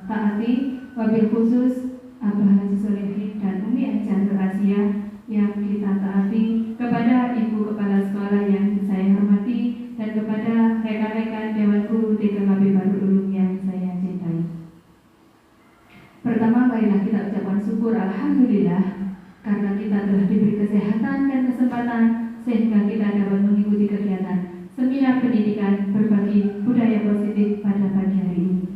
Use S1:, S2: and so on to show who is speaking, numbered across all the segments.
S1: taati, wabil khusus Abah Haji Solehin dan Umi Aisyah Asia yang kita taati, kepada Ibu Kepala Sekolah yang saya hormati, dan kepada rekan-rekan Dewan Guru TKKB Darul Ulum yang saya cintai. Pertama, marilah kita ucapkan syukur Alhamdulillah karena kita telah diberi kesehatan dan kesempatan sehingga kita dapat mengikuti kegiatan seminar pendidikan berbagi budaya positif pada pagi hari ini.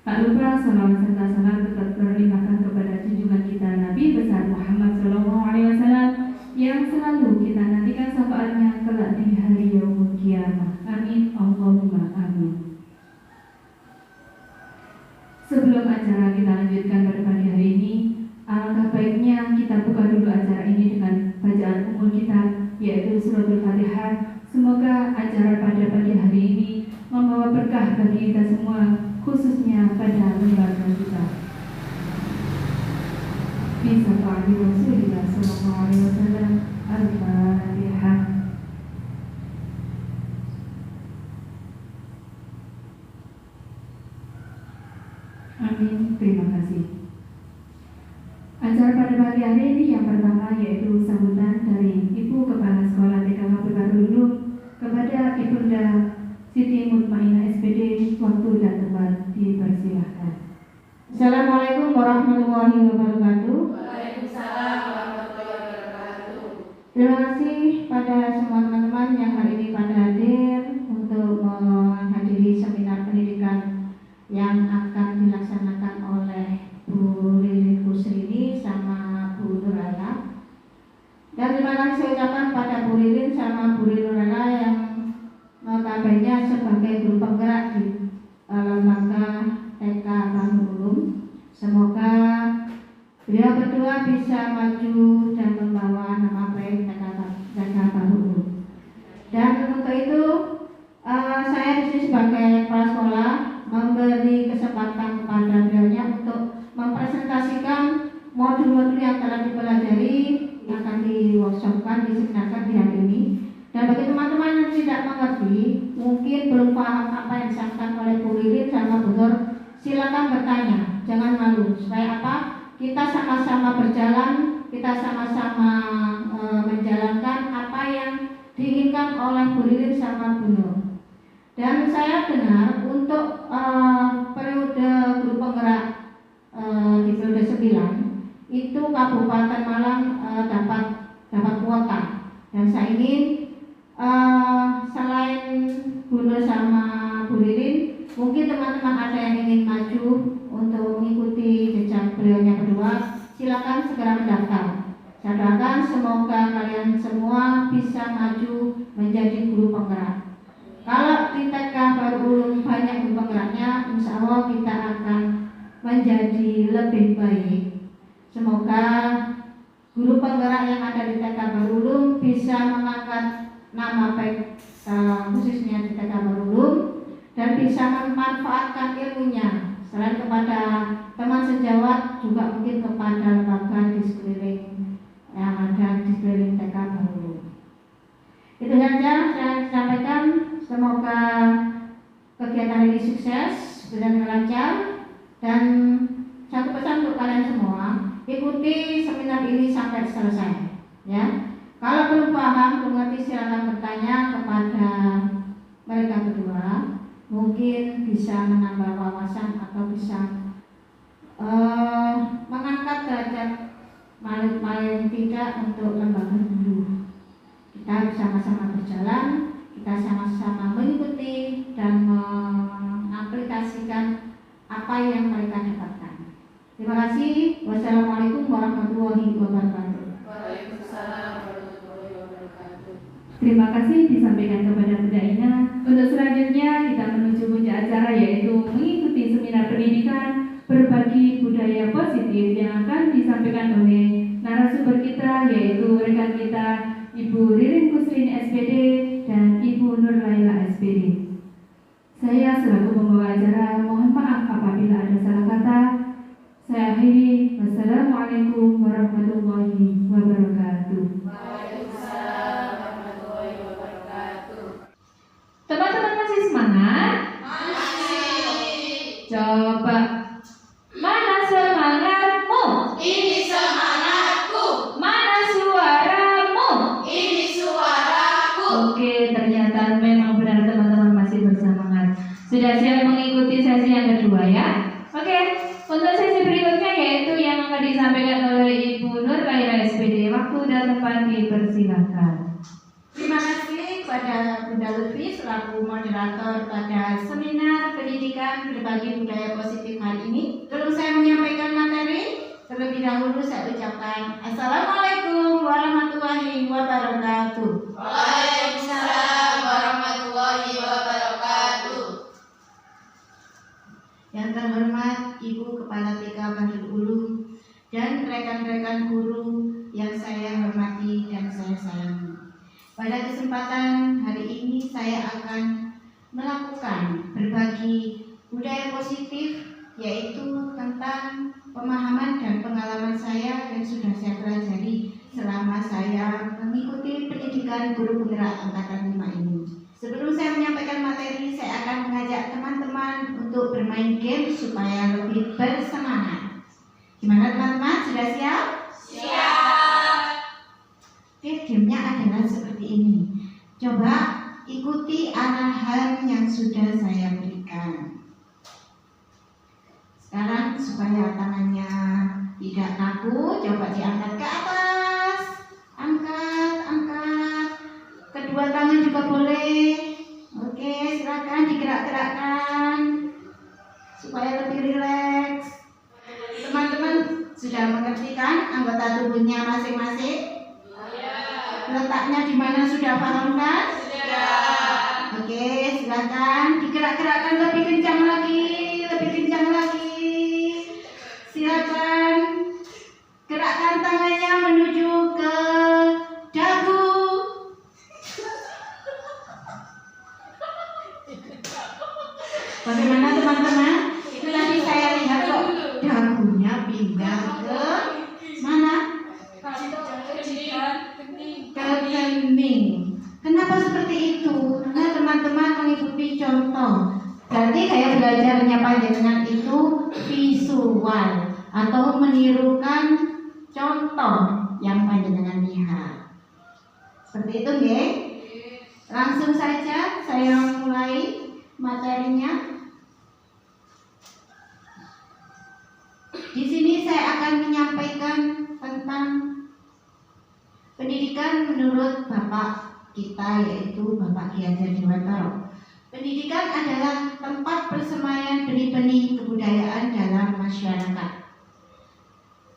S1: Tak lupa salawat serta salam tetap terlimpahkan kepada junjungan kita Nabi besar Muhammad SAW yang selalu kita nantikan syafaatnya kelak di hari yaumul kiamah. Amin Allahumma amin. Sebelum acara kita lanjutkan pada pagi hari ini, alangkah baiknya kita buka dulu acara ini dengan bacaan umum kita, yaitu suratul Fatihah. Semoga acara pada pagi hari ini membawa berkah bagi kita semua, khususnya pada lembaga kita. Bisa Pak Rasulullah Sallallahu Alaihi Wasallam. Al-Fatihah. Amin. Terima kasih. Acara pada pagi hari ini yang pertama yaitu sambutan dari Ibu Kepala Sekolah TKKB Darul Ulum kepada Ibunda Siti Mutmainah SPD. Waktu dan tempat dipersilahkan.
S2: Assalamualaikum warahmatullahi wabarakatuh.
S3: Waalaikumsalam warahmatullahi wabarakatuh.
S2: Terima kasih pada semua teman-teman yang hari ini pada hadir untuk menghadiri seminar pendidikan yang akan dilaksanakan oleh Bu Lilin Kusrini sama Bu Nurala. Dan terima kasih saya ucapkan pada Bu Lilin sama Bu Nurala yang notabene sebagai guru penggerak di lembaga TK Darul Ulum. Semoga beliau berdua bisa maju dan membawa nama baik TK Darul Ulum. Dan untuk itu saya di sini sebagai kepala sekolah memberi kesempatan kepada beliaunya untuk mempresentasikan modul-modul yang telah dipelajari yang akan di-workshopkan, diseminarkan di hari ini. Dan bagi teman-teman yang tidak mengerti, mungkin belum paham apa yang disampaikan oleh Bu Lilin sama Bu Nur, silakan bertanya, jangan malu. Supaya apa? Kita sama-sama berjalan, kita sama-sama menjalankan apa yang diinginkan oleh Bu Lilin sama Bu Nur. Dan saya dengar untuk periode guru penggerak di periode 9 itu Kabupaten Malang dapat kuota. Dan saya ingin selain Bu Nur sama Bu Lilin, mungkin teman-teman ada yang ingin maju untuk mengikuti jejak beliaunya berdua, silakan segera mendaftar. Saya doakan semoga kalian semua bisa maju menjadi guru penggerak. Kalau di TK Darul Ulum banyak guru penggeraknya, insya Allah kita akan menjadi lebih baik. Semoga guru penggerak yang ada di TK Darul Ulum bisa mengangkat nama baik khususnya di TK Darul Ulum dan bisa memanfaatkan ilmunya selain kepada teman sejawat juga mungkin kepada lembaga di sekeliling yang ada di sekeliling TK Darul Ulum. Itu saja saya sampaikan. Semoga kegiatan ini sukses, berjalan lancar, dan satu pesan untuk kalian semua, ikuti seminar ini sampai selesai. Ya, kalau belum paham, belum ngerti, silakan bertanya kepada mereka berdua. Mungkin bisa menambah wawasan atau bisa mengangkat derajat paling tidak untuk lembaga guru. Kita sama-sama berjalan, kita sama-sama mengikuti dan mengaplikasikan apa yang mereka dapatkan. Terima kasih. Wassalamualaikum warahmatullahi wabarakatuh.
S3: Waalaikumsalam warahmatullahi wabarakatuh.
S1: Terima kasih disampaikan kepada Bunda Ina. Untuk selanjutnya kita menuju puncak acara yaitu mengikuti seminar pendidikan berbagi budaya positif yang akan disampaikan oleh narasumber kita yaitu rekan kita Ibu Lilin Kusrini SPD dan Ibu Nur Laila SPD. Saya selaku pembawa acara mohon maaf apabila ada salah kata. Saya akhiri. Wassalamualaikum warahmatullahi wabarakatuh.
S3: Waalaikumsalam warahmatullahi wabarakatuh.
S1: Teman-teman masih semangat?
S3: Masih.
S1: Coba. Mana semangatmu?
S3: Ini semangatku.
S1: Mana suaramu?
S3: Ini suaraku.
S1: Oke, ternyata memang benar teman-teman masih bersemangat. Sudah siap mengikuti sesi yang kedua ya? Oke, untuk sesi berikutnya yaitu yang akan disampaikan oleh Ibu Nur Khaira SPD. Waktu dan tempat dipersilakan.
S2: Terima kasih kepada Bunda Lutfi selaku moderator pada seminar pendidikan berbagi budaya positif hari ini. Sebelum saya menyampaikan materi, terlebih dahulu saya ucapkan Assalamualaikum warahmatullahi wabarakatuh.
S3: Waalaikumsalam warahmatullahi wabarakatuh.
S2: Yang terhormat Ibu Kepala TK Badrul Ulum dan rekan-rekan guru yang saya hormati dan saya sayangi. Pada kesempatan hari ini saya akan melakukan berbagi budaya positif, yaitu tentang pemahaman dan pengalaman saya yang sudah saya pelajari selama saya mengikuti pendidikan guru penggerak angkatan 5 ini. Sebelum saya menyampaikan materi, saya akan mengajak teman-teman untuk bermain game supaya lebih bersemangat. Gimana teman-teman? Sudah siap?
S3: Siap.
S2: Oke, gamenya adalah seperti ini. Coba ikuti arahan yang sudah saya berikan. Sekarang supaya tangannya tidak kaku, coba diangkat ke atas. Angkat, angkat. Kedua tangan juga boleh. Oke, silakan digerak-gerakkan supaya lebih rileks. Teman-teman sudah mengerti kan anggota tubuhnya masing-masing? Letaknya di mana sudah paham kan?
S3: Sudah.
S2: Oke, silakan digerak-gerakkan lebih kencang lagi, lebih kencang lagi. Silakan gerakkan tangannya menuju ke dagu. Bagaimana teman-teman? Itu tadi saya lihat kok dagunya pindah ke mana? Ke kening. Kenapa seperti itu? Karena teman-teman mengikuti contoh. Berarti kayak belajarnya panjenengan itu visual atau menirukan contoh yang panjenengan lihat. Seperti itu, nggih? Langsung saja saya mulai materinya. Di sini saya akan menyampaikan tentang pendidikan menurut Bapak kita, yaitu Bapak Ki Hajar Dewantara. Pendidikan adalah tempat persemaian benih-benih kebudayaan dalam masyarakat.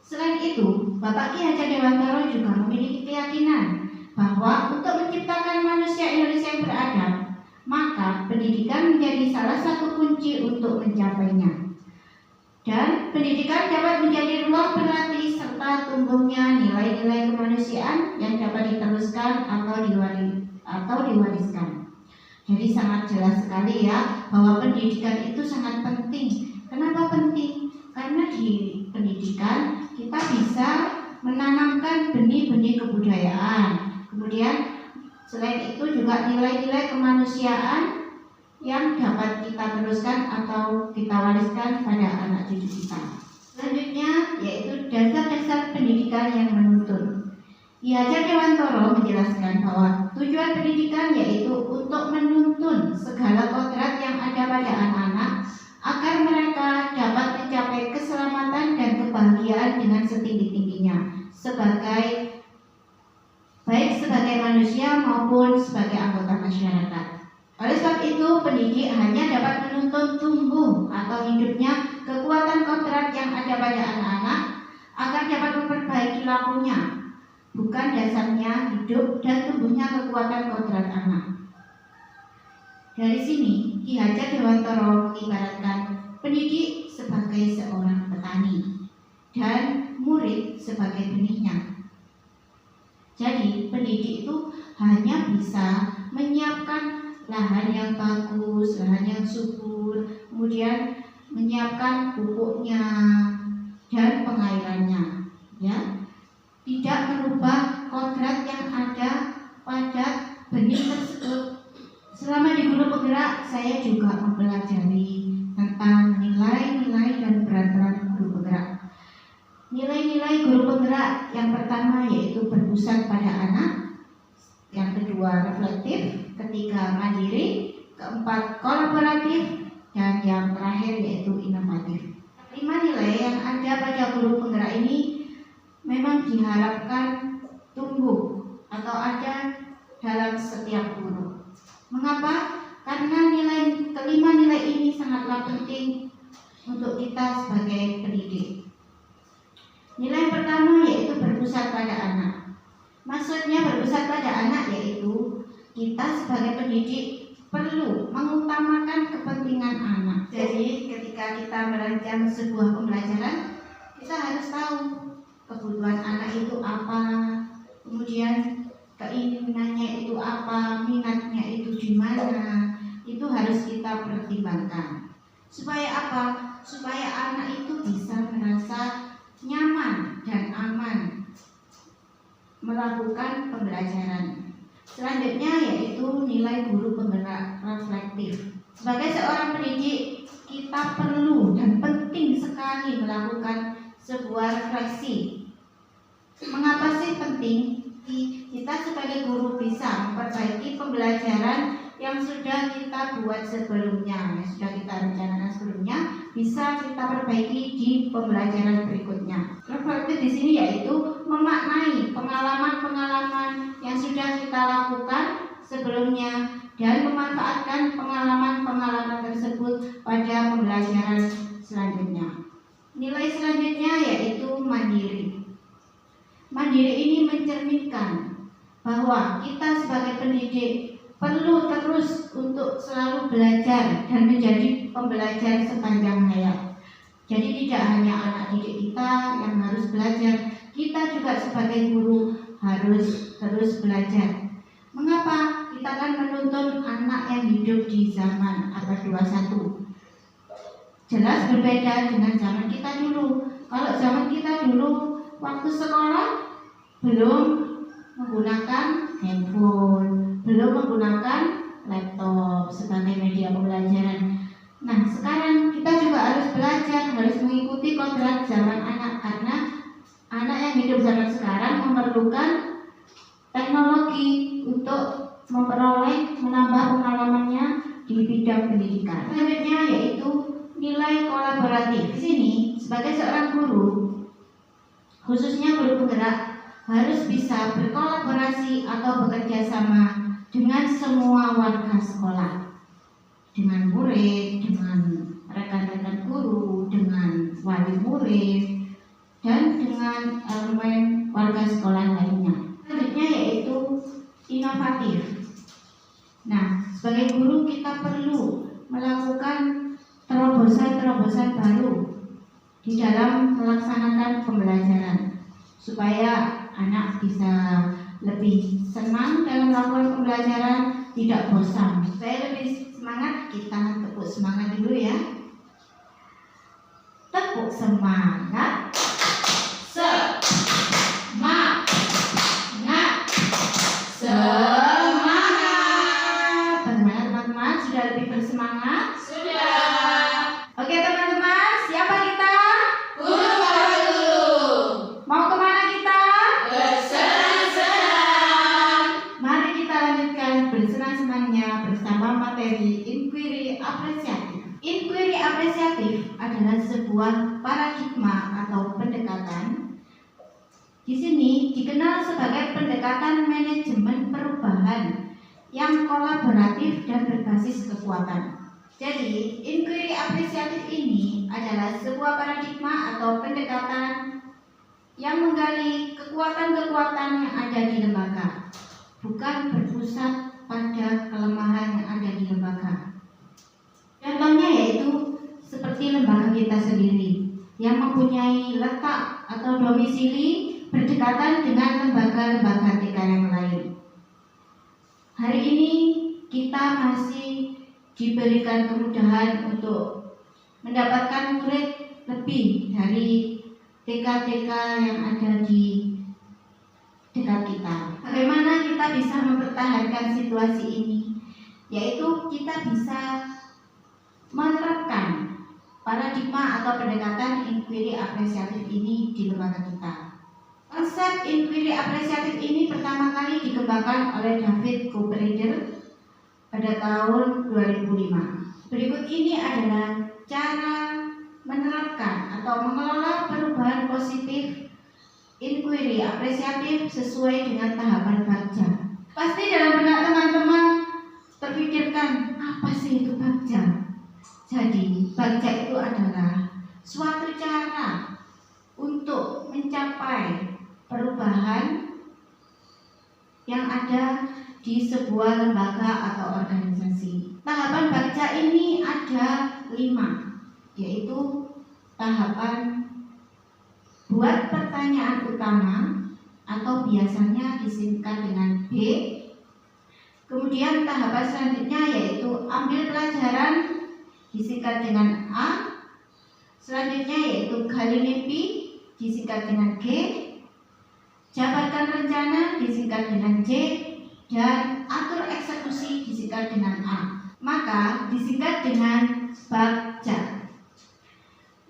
S2: Selain itu, Bapak Ki Hajar Dewantara juga memiliki keyakinan bahwa untuk menciptakan manusia Indonesia yang beradab, maka pendidikan menjadi salah satu kunci untuk mencapainya. Dan pendidikan dapat menjadi ruang berlatih serta tumbuhnya nilai-nilai kemanusiaan yang dapat diteruskan atau diwariskan. Jadi sangat jelas sekali ya bahwa pendidikan itu sangat penting. Kenapa penting? Karena di pendidikan kita bisa menanamkan benih-benih kebudayaan. Kemudian selain itu juga nilai-nilai kemanusiaan yang dapat kita teruskan atau kita wariskan pada anak cucu kita. Selanjutnya yaitu dasar-dasar pendidikan yang menuntun. Ki Hajar Dewantara menjelaskan bahwa tujuan pendidikan yaitu untuk menuntun segala kodrat yang ada pada anak-anak agar mereka dapat mencapai keselamatan dan kebahagiaan dengan setinggi-tingginya baik sebagai manusia maupun sebagai anggota masyarakat. Oleh sebab itu, pendidik hanya dapat menuntun tumbuh atau hidupnya kekuatan kodrat yang ada pada anak-anak agar dapat memperbaiki lakunya, bukan dasarnya hidup dan tumbuhnya kekuatan kodrat anak. Dari sini, Ki Hajar Dewantara mengibaratkan pendidik sebagai seorang petani dan murid sebagai benihnya. Jadi, pendidik itu hanya bisa menyiapkan lahan yang bagus, lahan yang subur, kemudian menyiapkan pupuknya dan pengairannya, ya. Tidak merubah kodrat yang ada pada benih tersebut. Selama di guru penggerak, saya juga mempelajari tentang nilai nilai guru penggerak yang pertama yaitu berpusat pada anak, yang kedua reflektif, ketiga mandiri, keempat kolaboratif, dan yang terakhir yaitu inovatif. 5 nilai yang ada pada guru penggerak ini memang diharapkan tumbuh atau ada dalam setiap guru. Mengapa? Karena kelima nilai ini sangatlah penting untuk kita sebagai pendidik. Nilai pertama yaitu berpusat pada anak. Maksudnya berpusat pada anak yaitu kita sebagai pendidik perlu mengutamakan kepentingan anak. Jadi ketika kita merancang sebuah pembelajaran, kita harus tahu kebutuhan anak itu apa, kemudian keinginannya itu apa, minatnya itu di mana, itu harus kita pertimbangkan. Supaya apa? Supaya anak itu bisa merasa nyaman dan aman melakukan pembelajaran. Selanjutnya yaitu nilai guru penggerak reflektif. Sebagai seorang pendidik, kita perlu dan penting sekali melakukan sebuah refleksi. Mengapa sih penting? Kita sebagai guru bisa memperbaiki pembelajaran yang sudah kita buat sebelumnya, yang sudah kita rencanakan sebelumnya, bisa kita perbaiki di pembelajaran berikutnya. Reflektif di sini yaitu memaknai pengalaman-pengalaman yang sudah kita lakukan sebelumnya dan memanfaatkan pengalaman-pengalaman tersebut pada pembelajaran selanjutnya. Nilai selanjutnya yaitu mandiri. Mandiri ini mencerminkan bahwa kita sebagai pendidik perlu terus untuk selalu belajar dan menjadi pembelajar sepanjang hayat. Jadi tidak hanya anak didik kita yang harus belajar, kita juga sebagai guru harus terus belajar. Mengapa? Kita akan menuntun anak yang hidup di zaman abad 21. Jelas berbeda dengan zaman kita dulu. Kalau zaman kita dulu waktu sekolah belum menggunakan handphone, belum menggunakan laptop sebagai media pembelajaran. Nah, sekarang kita juga harus belajar, harus mengikuti kodrat zaman anak, karena anak yang hidup zaman sekarang memerlukan teknologi untuk memperoleh, menambah pengalamannya di bidang pendidikan. Selanjutnya yaitu nilai kolaboratif. Di sini sebagai seorang guru, khususnya guru penggerak, harus bisa berkolaborasi atau bekerja sama dengan semua warga sekolah, dengan murid, dengan rekan-rekan guru, dengan wali murid, dan dengan elemen warga sekolah lainnya. Selanjutnya yaitu inovatif. Nah, sebagai guru kita perlu melakukan terobosan-terobosan baru di dalam melaksanakan pembelajaran supaya anak bisa lebih senang dalam melakukan pembelajaran, tidak bosan. Saya lebih semangat, kita tepuk semangat dulu ya. Tepuk semangat.
S3: Semangat.
S2: Bagaimana teman-teman? Sudah lebih bersemangat?
S3: Sudah.
S2: Oke teman-teman, siapa kita?
S3: Guru baru dulu.
S2: Mau kemana kita?
S3: Bersenang-senang.
S2: Mari kita lanjutkan bersenang-senangnya bersama materi inquiry apresiatif. Inquiry apresiatif adalah sebuah paradigma atau pendekatan. Di sini dikenal sebagai pendekatan manajemen perubahan yang kolaboratif dan berbasis kekuatan. Jadi, inquiry apresiatif ini adalah sebuah paradigma atau pendekatan yang menggali kekuatan-kekuatan yang ada di lembaga, bukan berpusat pada kelemahan yang ada di lembaga. Contohnya yaitu seperti lembaga kita sendiri yang mempunyai letak atau domisili berdekatan dengan lembaga-lembaga TK yang lain. Hari ini kita masih diberikan kemudahan untuk mendapatkan murid lebih dari TK-TK yang ada di dekat kita. Bagaimana kita bisa mempertahankan situasi ini? Yaitu kita bisa menerapkan paradigma atau pendekatan inquiry apresiatif ini di lembaga kita. Konsep inquiry apresiatif ini pertama kali dikembangkan oleh David Cooperrider pada tahun 2005. Berikut ini adalah cara menerapkan atau mengelola perubahan positif inquiry apresiatif sesuai dengan tahapan bagja. Pasti dalam benak teman-teman terpikirkan, apa sih itu bagja? Jadi, bagja itu adalah suatu cara untuk mencapai perubahan yang ada di sebuah lembaga atau organisasi. Tahapan bagja ini ada 5, yaitu tahapan buat pertanyaan utama atau biasanya disingkat dengan B. Kemudian tahapan selanjutnya yaitu ambil pelajaran, disingkat dengan A. Selanjutnya yaitu gali mimpi, disingkat dengan G. Jabarkan rencana, disingkat dengan J. Dan atur eksekusi, disingkat dengan A. Maka disingkat dengan bagja.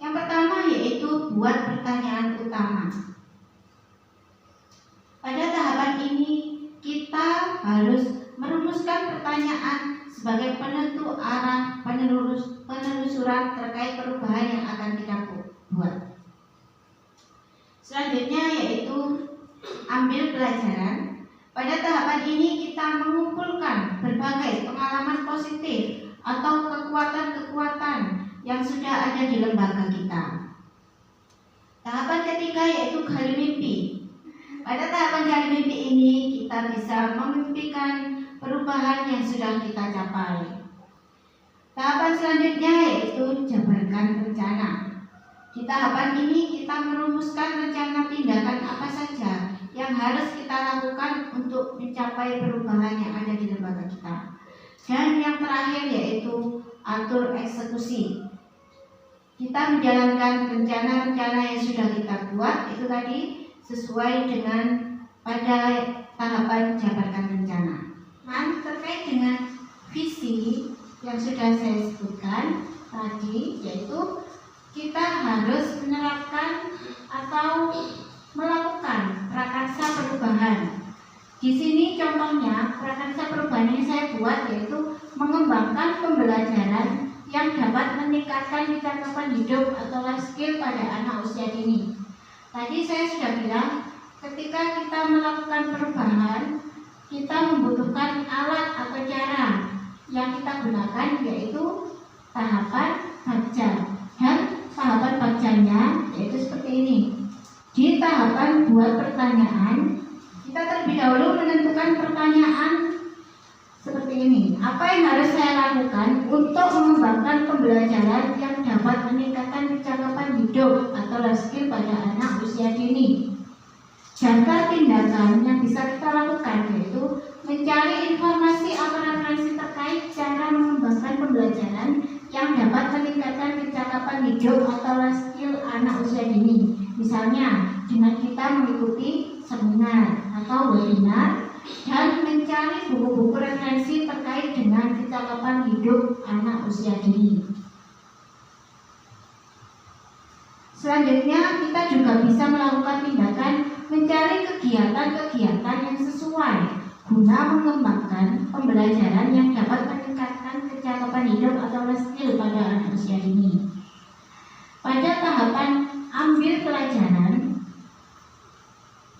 S2: Yang pertama yaitu buat pertanyaan utama. Pada tahapan ini kita harus merumuskan pertanyaan sebagai penentu arah penelusuran terkait perubahan yang akan kita buat. Selanjutnya yaitu ambil pelajaran. Pada tahapan ini kita mengumpulkan berbagai pengalaman positif atau kekuatan-kekuatan yang sudah ada di lembaga kita. Tahapan ketiga yaitu gali mimpi. Pada tahapan gali mimpi ini kita bisa memimpikan perubahan yang sudah kita capai. Tahapan selanjutnya yaitu jabarkan rencana. Di tahapan ini kita merumuskan rencana tindakan apa saja yang harus kita lakukan untuk mencapai perubahan yang ada di lembaga kita. Dan yang terakhir yaitu atur eksekusi. Kita menjalankan rencana-rencana yang sudah kita buat itu tadi sesuai dengan pada tahapan jabarkan rencana. Nah, terkait dengan visi yang sudah saya sebutkan tadi, yaitu kita harus menerapkan atau melakukan prakarsa perubahan. Di sini contohnya prakarsa perubahan yang saya buat yaitu mengembangkan pembelajaran yang dapat meningkatkan kecakapan hidup atau life skill pada anak usia dini. Tadi saya sudah bilang, ketika kita melakukan perubahan, kita membutuhkan alat atau cara yang kita gunakan yaitu tahapan bagja. Dan tahapan bagjanya yaitu seperti ini. Di tahapan buat pertanyaan, kita terlebih dahulu menentukan pertanyaan seperti ini. Apa yang harus saya lakukan untuk mengembangkan pembelajaran yang dapat meningkatkan kecakapan hidup atau life skill pada anak usia dini? Jangka tindakan yang bisa kita lakukan yaitu mencari informasi atau referensi terkait cara mengembangkan pembelajaran yang dapat meningkatkan kecakapan hidup atau life skill anak usia dini. Misalnya dengan kita mengikuti seminar atau webinar dan mencari buku-buku referensi terkait dengan kecakapan hidup anak usia dini. Selanjutnya kita juga bisa melakukan tindakan mencari kegiatan-kegiatan yang sesuai guna mengembangkan pembelajaran yang dapat meningkatkan kecakapan hidup atau life skill pada anak usia dini. Pada tahapan ambil pelajaran,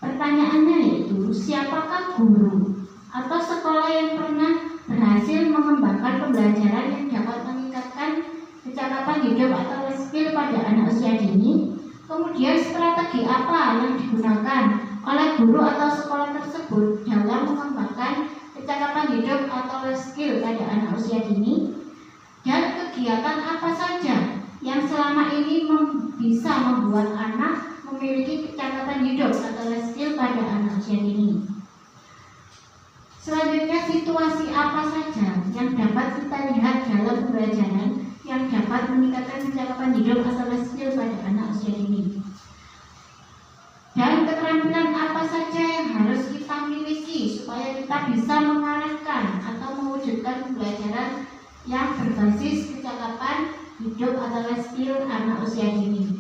S2: pertanyaannya yaitu siapakah guru atau sekolah yang pernah berhasil mengembangkan pembelajaran yang dapat meningkatkan kecakapan hidup atau life skill pada anak usia dini. Kemudian strategi apa yang digunakan oleh guru atau sekolah tersebut dalam mengembangkan kecakapan hidup atau life skill pada anak usia dini. Dan kegiatan apa saja yang selama ini bisa membuat anak memiliki kecakapan hidup atau life skill pada anak usia dini. Selanjutnya situasi apa saja yang dapat kita lihat dalam pembelajaran yang dapat meningkatkan kecakapan hidup atau life skill pada anak usia dini. Dan keterampilan apa saja yang harus kita miliki supaya kita bisa mengarahkan atau mewujudkan pembelajaran yang berbasis kecakapan hidup hidup atau life skill anak usia dini?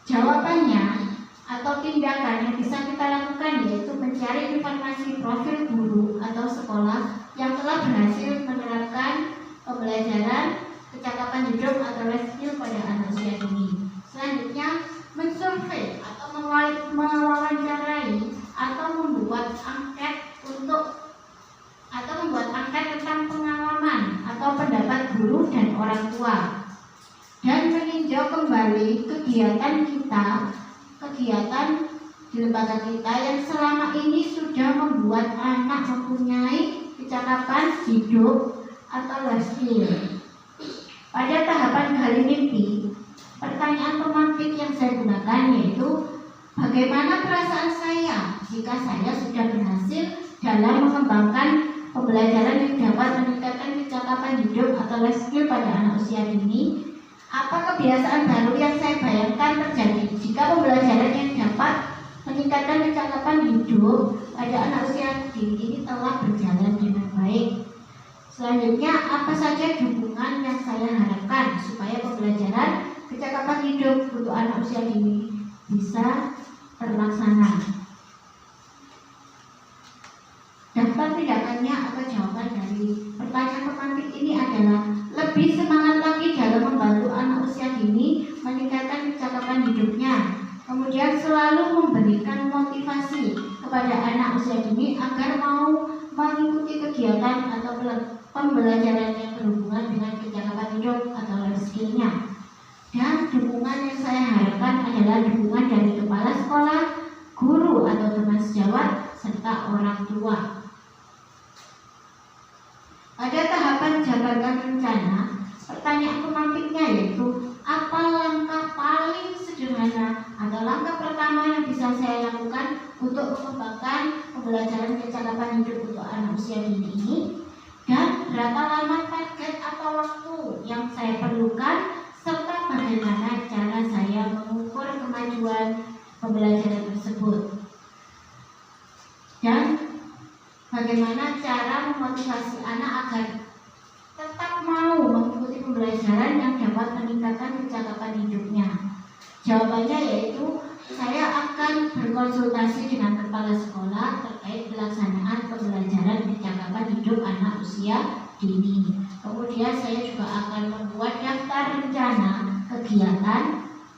S2: Jawabannya atau tindakan yang bisa kita lakukan yaitu mencari informasi profil guru atau sekolah yang telah berhasil menerapkan pembelajaran kecakapan hidup atau life skill pada anak usia dini. Selanjutnya, mensurvei atau mewawancarai atau membuat angket tentang pengalaman atau pendapat guru dan orang tua, dan meninjau kembali kegiatan di lembaga kita yang selama ini sudah membuat anak mempunyai kecakapan hidup atau life skill. Pada tahapan gali mimpi, pertanyaan pemantik yang saya gunakan yaitu bagaimana perasaan saya jika saya sudah berhasil dalam mengembangkan pembelajaran yang dapat meningkatkan kecakapan hidup atau life skill pada anak usia dini. Apa kebiasaan baru yang saya bayangkan terjadi jika pembelajaran yang dapat meningkatkan kecakapan hidup pada anak usia dini ini telah berjalan dengan baik? Selanjutnya, apa saja dukungan yang saya harapkan supaya pembelajaran kecakapan hidup untuk anak usia dini bisa terlaksana? Daftar tindakannya atau jawaban dari pertanyaan pemantik ini adalah lebih semangat lagi dalam membantu anak usia dini meningkatkan kecakapan hidupnya. Kemudian selalu memberikan motivasi kepada anak usia dini agar mau mengikuti kegiatan atau pembelajaran yang berhubungan dengan kecakapan hidup atau life skill-nya. Dan dukungan yang saya harapkan adalah dukungan dari kepala sekolah, guru atau teman sejawat, serta orang tua. Pada tahapan jabarkan rencana, pertanyaan pemantiknya yaitu apa langkah paling sederhana atau langkah pertama yang bisa saya lakukan untuk mengembangkan pembelajaran kecakapan hidup untuk anak usia dini ini, dan berapa lama target atau waktu yang saya perlukan, serta bagaimana cara saya mengukur kemajuan pembelajaran tersebut, dan bagaimana cara memotivasi anak agar tetap mau mengikuti pembelajaran yang dapat meningkatkan kecakapan hidupnya. Jawabannya yaitu saya akan berkonsultasi dengan kepala sekolah terkait pelaksanaan pembelajaran kecakapan hidup anak usia dini. Kemudian saya juga akan membuat daftar rencana kegiatan,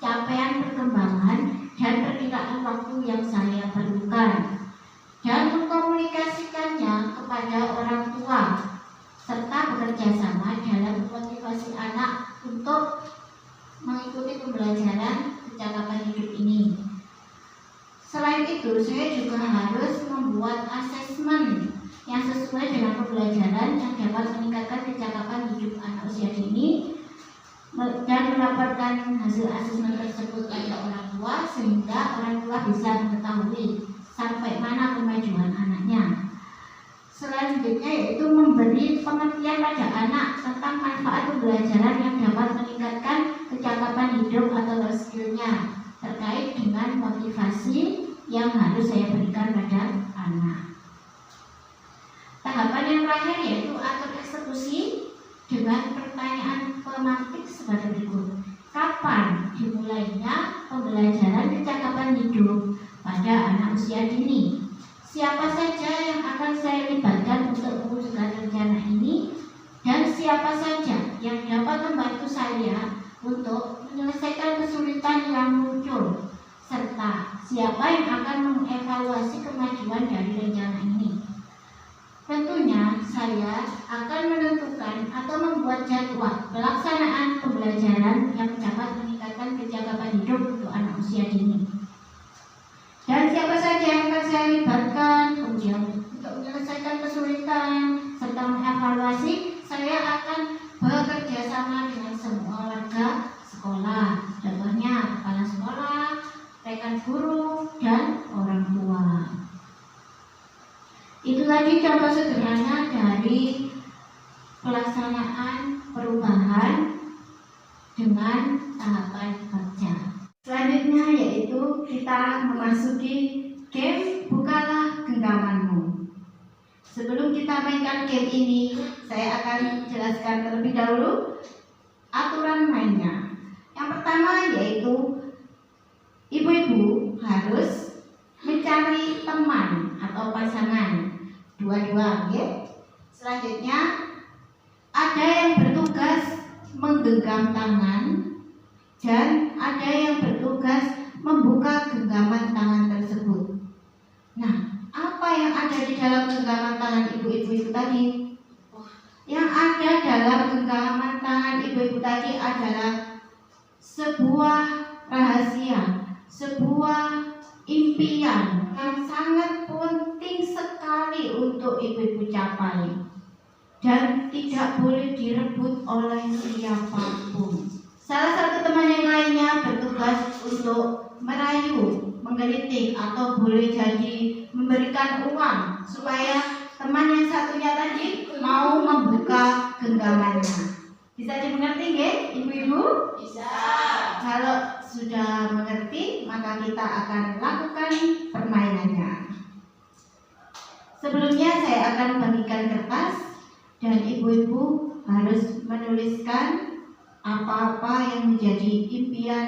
S2: capaian perkembangan, dan perkiraan waktu yang saya perlukan, dan mengkomunikasikannya kepada orang tua, serta bekerja sama dalam memotivasi anak untuk mengikuti pembelajaran kecakapan hidup ini. Selain itu, saya juga harus membuat asesmen yang sesuai dengan pembelajaran yang dapat meningkatkan kecakapan hidup anak usia dini, dan melaporkan hasil asesmen tersebut kepada orang tua sehingga orang tua bisa mengetahui sampai mana kemajuan anaknya. Selanjutnya yaitu memberi pengertian pada anak tentang manfaat pembelajaran yang dapat meningkatkan kecakapan hidup atau life skill-nya terkait dengan motivasi yang harus saya berikan pada anak. Tahapan yang terakhir yaitu atur eksekusi dengan pertanyaan pemantik sebagai berikut. Kapan dimulainya pembelajaran kecakapan hidup pada anak usia dini? Siapa saja yang akan saya libatkan untuk mewujudkan rencana ini, dan siapa saja yang dapat membantu saya untuk menyelesaikan kesulitan yang muncul, serta siapa yang akan mengevaluasi kemajuan dari rencana ini. Tentunya saya akan menentukan atau membuat jadwal pelaksanaan pembelajaran yang dapat meningkatkan kecakapan hidup untuk anak usia dini. Dan siapa saja yang akan saya libatkan, kemudian untuk menyelesaikan kesulitan serta mengevaluasi, saya akan bekerja sama dengan semua warga sekolah, contohnya kepala sekolah, rekan guru, dan orang tua. Itu tadi contoh sederhana dari pelaksanaan perubahan dengan tahapan kerja. Selanjutnya yaitu kita memasuki game Bukalah Genggamanmu. Sebelum kita mainkan game ini, saya akan jelaskan terlebih dahulu aturan mainnya. Yang pertama yaitu ibu-ibu harus mencari teman atau pasangan dua-dua, ya. Selanjutnya ada yang bertugas menggenggam tangan dan ada yang bertugas membuka genggaman tangan tersebut. Nah, apa yang ada di dalam genggaman tangan ibu-ibu itu tadi? Yang ada dalam genggaman tangan ibu-ibu tadi adalah sebuah rahasia, sebuah impian yang sangat penting sekali untuk ibu-ibu capai dan tidak boleh direbut oleh siapapun. Salah satu teman yang lainnya bertugas untuk merayu, menggelitik, atau boleh jadi memberikan uang supaya teman yang satunya tadi mau membuka genggamannya. Bisa dimengerti nggih, ibu-ibu?
S3: Bisa.
S2: Kalau sudah mengerti, maka kita akan lakukan permainannya. Sebelumnya saya akan bagikan kertas dan ibu-ibu harus menuliskan apa-apa yang menjadi impian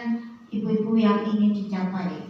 S2: ibu-ibu yang ingin dicapai.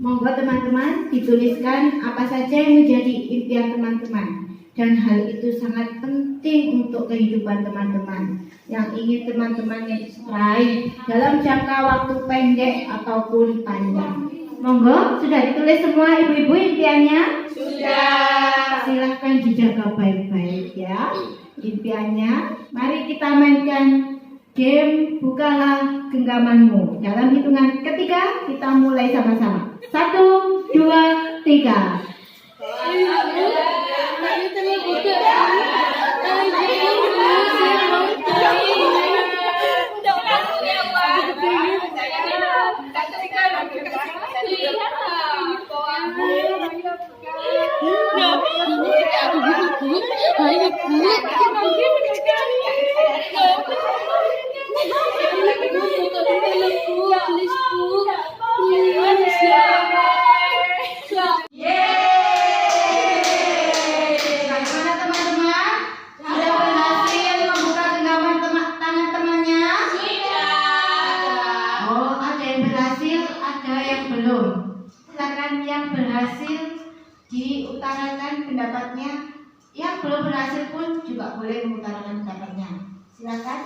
S2: Monggo teman-teman dituliskan apa saja yang menjadi impian teman-teman, dan hal itu sangat penting untuk kehidupan teman-teman yang ingin teman-teman raih dalam jangka waktu pendek ataupun panjang. Monggo, sudah ditulis semua ibu-ibu impiannya?
S3: Sudah.
S2: Silahkan dijaga baik-baik ya impiannya. Mari kita mainkan game Bukalah Genggamanmu. Dalam hitungan ketiga kita mulai sama-sama. 1, 2, 3. Bagaimana teman-teman? Sudah berhasil membuka genggaman tangan temannya?
S3: Sudah.
S2: Oh, ada yang berhasil, ada yang belum. Silakan yang berhasil diutarakan pendapatnya. Yang belum berhasil pun juga boleh mengutarakan pendapatnya. Silakan.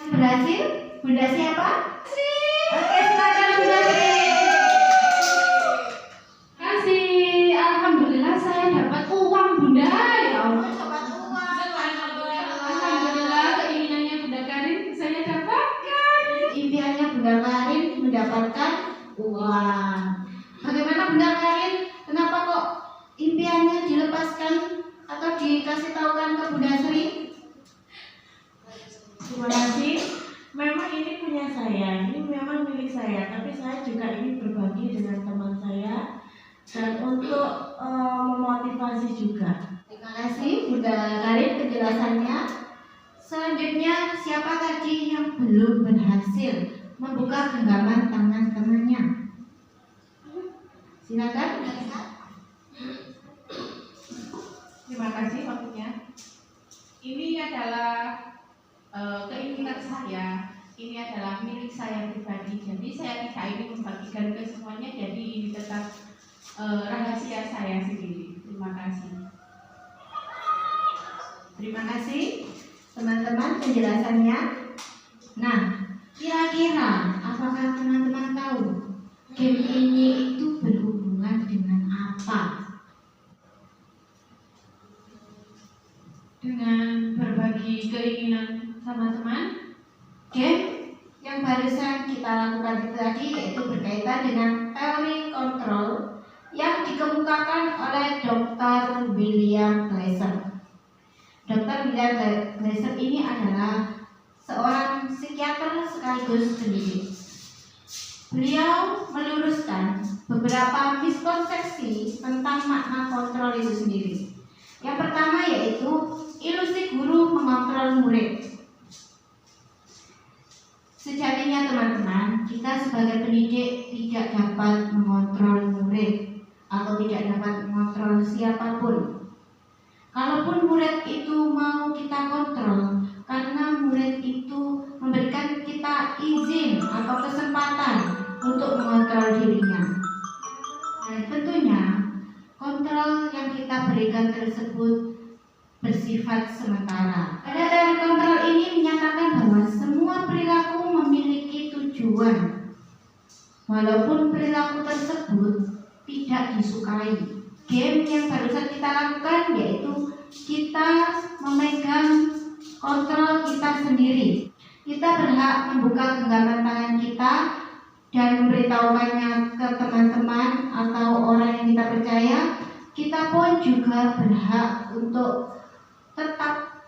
S2: Yang berhasil, Bunda siapa? Oke, silakan Bunda Sri.
S1: Kasih, alhamdulillah saya dapat uang Bunda. Ya Allah.
S2: Dapat uang.
S1: Alhamdulillah keinginannya Bunda Karin saya dapatkan.
S2: Impiannya Bunda Karin mendapatkan uang. Bagaimana Bunda Karin? Kenapa kok impiannya dilepaskan atau dikasih tahukan ke Bunda Sri?
S4: Terima kasih. Memang ini punya saya, ini memang milik saya, tapi saya juga ingin berbagi dengan teman saya dan untuk memotivasi juga.
S2: Terima kasih Bunda Karin penjelasannya. Selanjutnya siapa tadi yang belum berhasil membuka genggaman tangan temannya? Silakan.
S5: Terima kasih waktunya. Ini adalah keinginan saya. Ini adalah milik saya pribadi. Jadi saya tidak ingin membagikan ke semuanya. Jadi ini tetap rahasia saya sendiri. Terima kasih.
S2: Terima kasih teman-teman penjelasannya. Nah, kira-kira apakah teman-teman tahu game ini itu berhubungan dengan apa?
S1: Dengan berbagi keinginan sama teman.
S2: Game yang barusan kita lakukan itu tadi yaitu berkaitan dengan teori kontrol yang dikemukakan oleh Dr. William Glasser. Dr. William Glasser ini adalah seorang psikiater sekaligus pendidik. Beliau meluruskan beberapa miskonsepsi tentang makna kontrol itu sendiri. Yang pertama yaitu ilusi guru mengontrol murid. Sejatinya teman-teman, kita sebagai pendidik tidak dapat mengontrol murid atau tidak dapat mengontrol siapapun. Kalaupun murid itu mau kita kontrol, karena murid itu memberikan kita izin atau kesempatan untuk mengontrol dirinya. Dan tentunya kontrol yang kita berikan tersebut bersifat sementara. Pada teori kontrol ini menyatakan bahwa semua perilaku memiliki tujuan, walaupun perilaku tersebut tidak disukai. Game yang barusan kita lakukan yaitu kita memegang kontrol kita sendiri. Kita berhak membuka genggaman tangan kita dan memberitahukannya ke teman-teman atau orang yang kita percaya. Kita pun juga berhak untuk tetap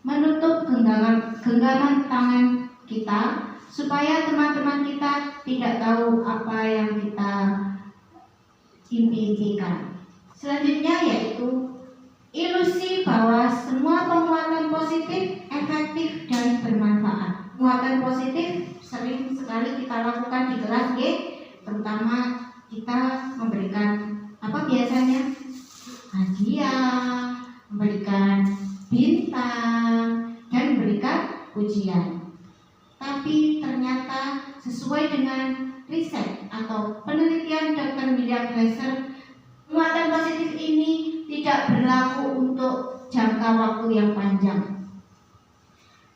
S2: menutup genggaman tangan kita supaya teman-teman kita tidak tahu apa yang kita impikan. Selanjutnya yaitu ilusi bahwa semua penguatan positif efektif dan bermanfaat. Penguatan positif sering sekali kita lakukan di kelas G, terutama kita memberikan apa biasanya? Hadiah, memberikan bintang, dan memberikan pujian. Tapi ternyata sesuai dengan riset atau penelitian Dr. William Glasser, penguatan positif ini tidak berlaku untuk jangka waktu yang panjang.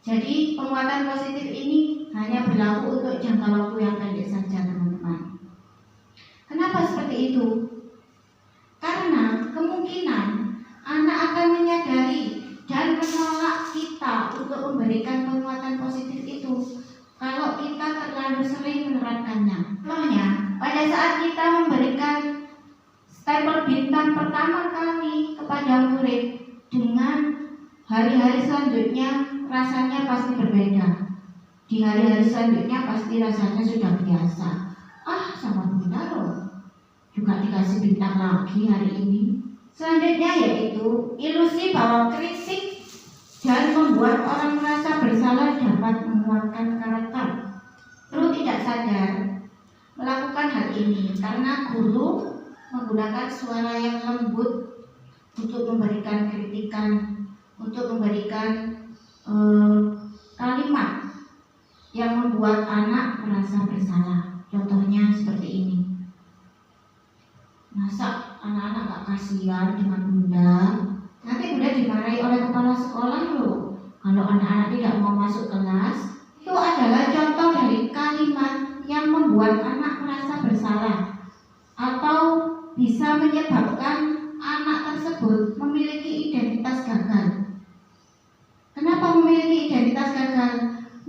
S2: Jadi penguatan positif ini hanya berlaku untuk jangka waktu yang pendek saja, teman-teman. Kenapa seperti itu? Karena kemungkinan anak akan menyadari dan menolak kita untuk memberikan penguatan positif itu kalau kita terlalu sering menerapkannya. Contohnya, pada saat kita memberikan stempel bintang pertama kali kepada murid, dengan hari-hari selanjutnya rasanya pasti berbeda. Di hari-hari selanjutnya pasti rasanya sudah biasa. Sama Bunda loh, juga dikasih bintang lagi hari ini. Selanjutnya yaitu ilusi bahwa kritik dan membuat orang merasa bersalah dapat menguatkan karakter. Guru tidak sadar melakukan hal ini karena guru menggunakan suara yang lembut untuk memberikan kritikan, untuk memberikan kalimat yang membuat anak merasa bersalah. Contohnya seperti ini. Masa anak-anak gak kasihan dengan Bunda? Nanti Bunda dimarahi oleh kepala sekolah loh kalau anak-anak tidak mau masuk kelas. Itu adalah contoh dari kalimat yang membuat anak merasa bersalah atau bisa menyebabkan anak tersebut memiliki identitas gagal. Kenapa memiliki identitas gagal?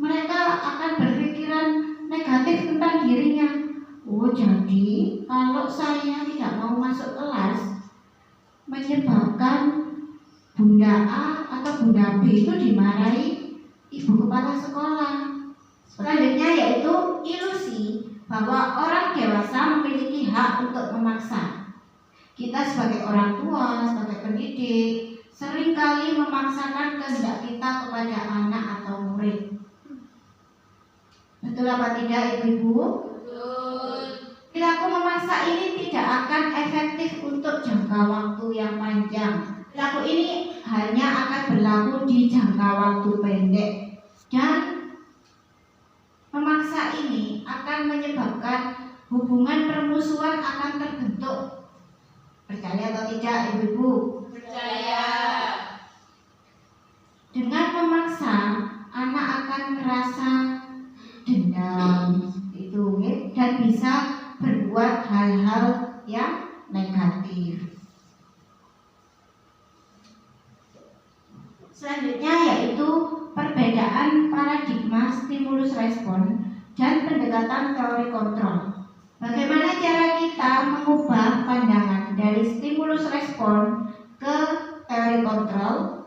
S2: Mereka akan berpikiran negatif tentang dirinya. Jadi kalau saya tidak mau masuk kelas menyebabkan Bunda A atau Bunda B itu dimarahi ibu kepala sekolah. Selanjutnya yaitu ilusi bahwa orang dewasa memiliki hak untuk memaksa. Kita sebagai orang tua, sebagai pendidik, seringkali memaksakan kehendak kita kepada anak atau murid. Betul apa tidak, Ibu-ibu?
S3: Betul.
S2: Perilaku memaksa ini tidak akan efektif untuk jangka waktu yang panjang. Perilaku ini hanya akan berlaku di jangka waktu pendek. Dan memaksa ini akan menyebabkan hubungan permusuhan akan terbentuk. Percaya atau tidak, Ibu-ibu?
S3: Percaya.
S2: Dengan memaksa, anak akan merasa dendam itu, dan bisa berbuat hal-hal yang negatif. Selanjutnya yaitu perbedaan paradigma stimulus respon dan pendekatan teori kontrol. Bagaimana cara kita mengubah pandangan dari stimulus respon ke teori kontrol?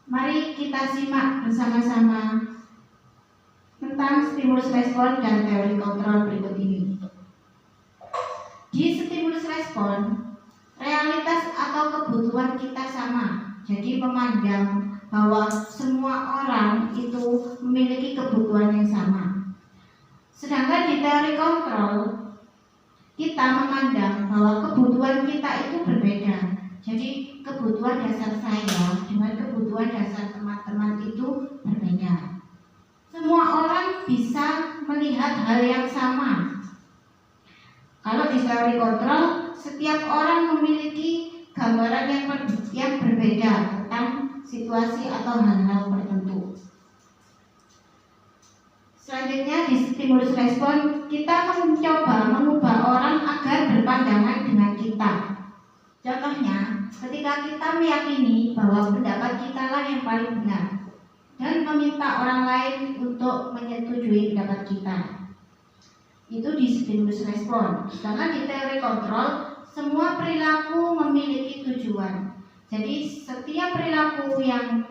S2: Mari kita simak bersama-sama tentang stimulus respon dan teori kontrol berikut ini. Di stimulus respon, realitas atau kebutuhan kita sama. Jadi memandang bahwa semua orang itu memiliki kebutuhan yang sama. Sedangkan di teori kontrol, kita memandang bahwa kebutuhan kita itu berbeda. Jadi kebutuhan dasar saya dengan kebutuhan dasar teman-teman itu berbeda. Semua orang bisa melihat hal yang sama. Kalau di teori kontrol, setiap orang memiliki gambaran yang berbeda tentang situasi atau hal-hal tertentu. Selanjutnya di stimulus respon, kita mencoba mengubah orang agar berpandangan dengan kita. Contohnya, ketika kita meyakini bahwa pendapat kita lah yang paling benar dan meminta orang lain untuk menyetujui pendapat kita, itu di stimulus respon. Sedangkan di teori kontrol, semua perilaku memiliki tujuan. Jadi setiap perilaku yang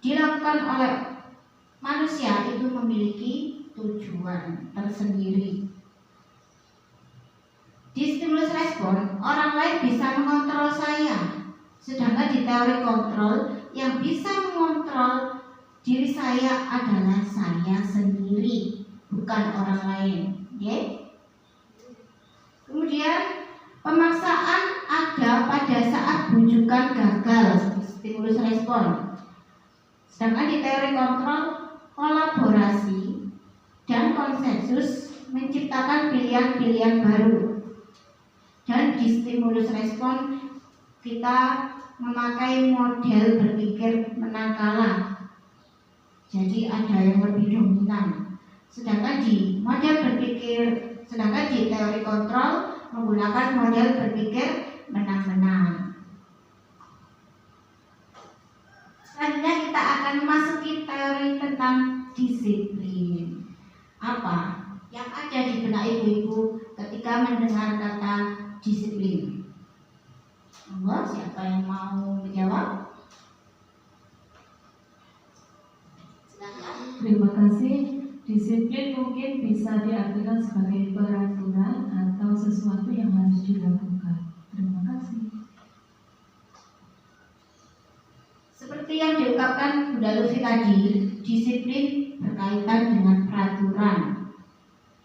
S2: dilakukan oleh manusia itu memiliki tujuan tersendiri. Di stimulus respon, orang lain bisa mengontrol saya. Sedangkan di teori kontrol, yang bisa mengontrol diri saya adalah saya sendiri, bukan orang lain. Kemudian pemaksaan ada pada saat bujukan gagal di stimulus respon. Sedangkan di teori kontrol, kolaborasi dan konsensus menciptakan pilihan-pilihan baru. Dan di stimulus respon kita memakai model berpikir menang kalah. Jadi ada yang lebih dominan. Sedangkan di teori kontrol menggunakan model berpikir menang-menang. Selanjutnya kita akan memasuki teori tentang disiplin. Apa yang ada di benak ibu-ibu ketika mendengar kata disiplin? Siapa yang mau menjawab? Silakan.
S1: Terima kasih. Disiplin mungkin bisa diartikan sebagai peraturan atau sesuatu yang harus dilakukan. Terima kasih.
S2: Seperti yang diungkapkan Bunda Lucy tadi, disiplin berkaitan dengan peraturan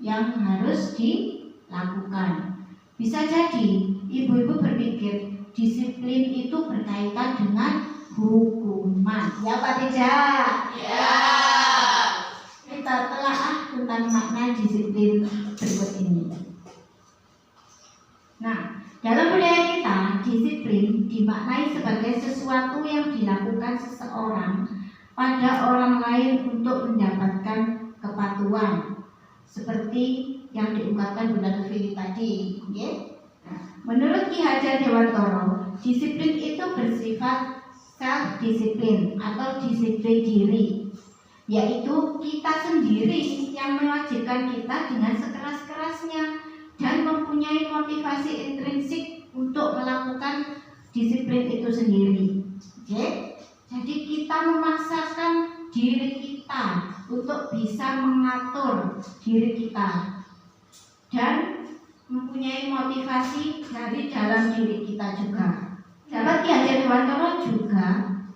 S2: yang harus dilakukan. Bisa jadi ibu-ibu berpikir disiplin itu berkaitan dengan hukuman. Ya Pak tidak?
S3: Ya.
S2: Kita telah tentang makna disiplin berikut ini. Nah, dalam budaya kita, disiplin dimaknai sebagai sesuatu yang dilakukan seseorang pada orang lain untuk mendapatkan kepatuhan, seperti yang diungkapkan Bunda Lucy tadi. Menurut Ki Hajar Dewantoro, disiplin itu bersifat self-disiplin atau disiplin diri, yaitu kita sendiri yang mewajibkan kita dengan sekeras-kerasnya dan mempunyai motivasi intrinsik untuk melakukan disiplin itu sendiri. Jadi kita memaksakan diri kita untuk bisa mengatur diri kita dan mempunyai motivasi dari dalam diri kita juga. Dapat Ki Hajar Dewantoro juga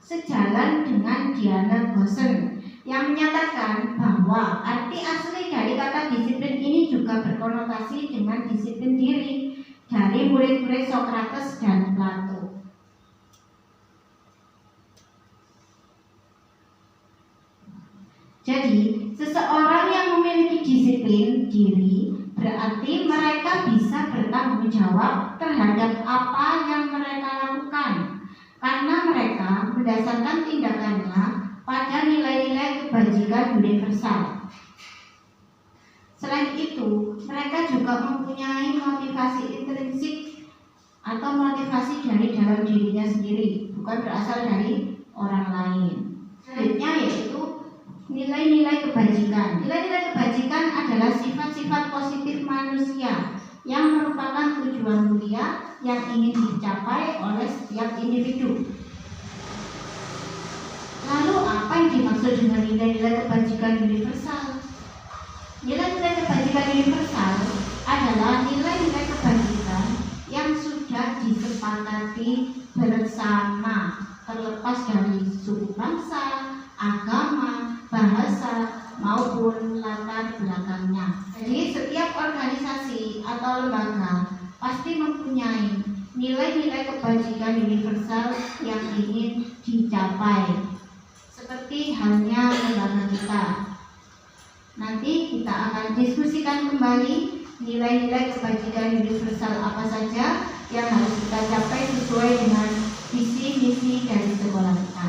S2: sejalan dengan Diana Gosen yang menyatakan bahwa arti asli dari kata disiplin ini juga berkonotasi dengan disiplin diri dari murid-murid Sokrates dan Plato. Jadi, seseorang yang memiliki disiplin diri berarti mereka bisa bertanggung jawab terhadap apa yang mereka lakukan, karena mereka mendasarkan tindakannya pada nilai-nilai kebajikan universal. Selain itu, mereka juga mempunyai motivasi intrinsik atau motivasi dari dalam dirinya sendiri, bukan berasal dari orang lain. Selanjutnya yaitu nilai-nilai kebajikan. Nilai-nilai kebajikan adalah sifat-sifat positif manusia yang merupakan tujuan mulia yang ingin dicapai oleh setiap individu. Lalu apa yang dimaksud dengan nilai-nilai kebajikan universal? Nilai-nilai kebajikan universal adalah nilai-nilai kebajikan yang sudah disepakati bersama, terlepas dari suku bangsa, agama, bahasa, maupun latar belakangnya. Jadi setiap organisasi atau lembaga pasti mempunyai nilai-nilai kebajikan universal yang ingin dicapai. Seperti halnya lembaga kita. Nanti kita akan diskusikan kembali nilai-nilai kebajikan universal apa saja yang harus kita capai sesuai dengan visi misi dari sekolah kita.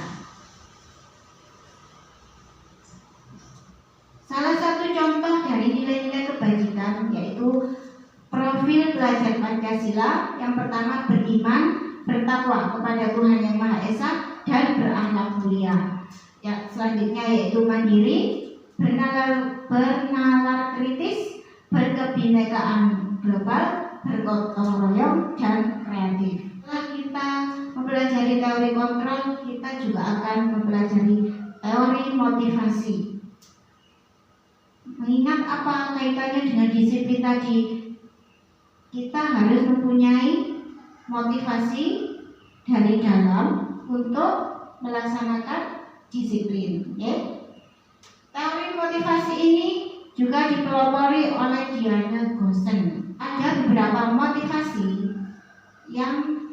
S2: Salah satu contoh dari nilai-nilai kebajikan yaitu profil pelajar Pancasila. Yang pertama, beriman, bertakwa kepada Tuhan Yang Maha Esa, dan berakhlak mulia. Ya, selanjutnya yaitu mandiri, bernalar kritis, berkebinekaan global, bergotong royong, dan kreatif. Setelah kita mempelajari teori kontrol, kita juga akan mempelajari teori motivasi. Mengingat apa kaitannya dengan disiplin tadi, kita harus mempunyai motivasi dari dalam untuk melaksanakan disiplin. Teori motivasi ini juga dipelopori oleh Diana Goosen. Ada beberapa motivasi yang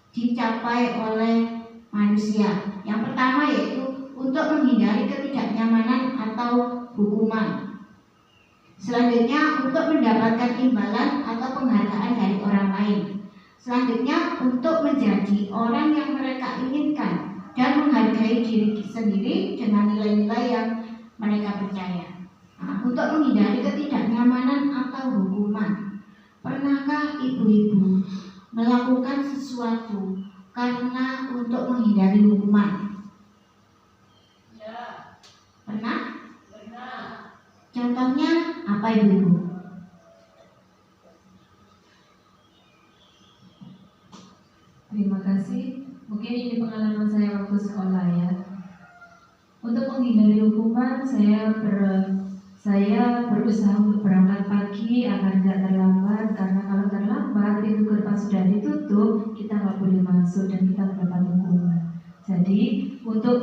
S2: dicapai oleh manusia. Yang pertama yaitu untuk menghindari ketidaknyamanan atau hukuman. Selanjutnya untuk mendapatkan imbalan atau penghargaan dari orang lain. Selanjutnya untuk menjadi orang yang mereka inginkan dan menghargai diri sendiri dengan nilai-nilai yang mereka percaya. Untuk menghindari ketidaknyamanan atau hukuman. Pernahkah ibu-ibu melakukan sesuatu karena untuk menghindari hukuman?
S3: Ya.
S2: Pernah?
S3: Pernah.
S2: Contohnya apa ibu-ibu?
S1: Terima kasih. Mungkin ini pengalaman saya waktu sekolah ya. Untuk menghindari hukuman, saya berusaha untuk berangkat pagi agar tidak terlambat. Karena kalau terlambat, pintu gerbang sudah ditutup, kita nggak boleh masuk dan kita mendapat hukuman. Jadi untuk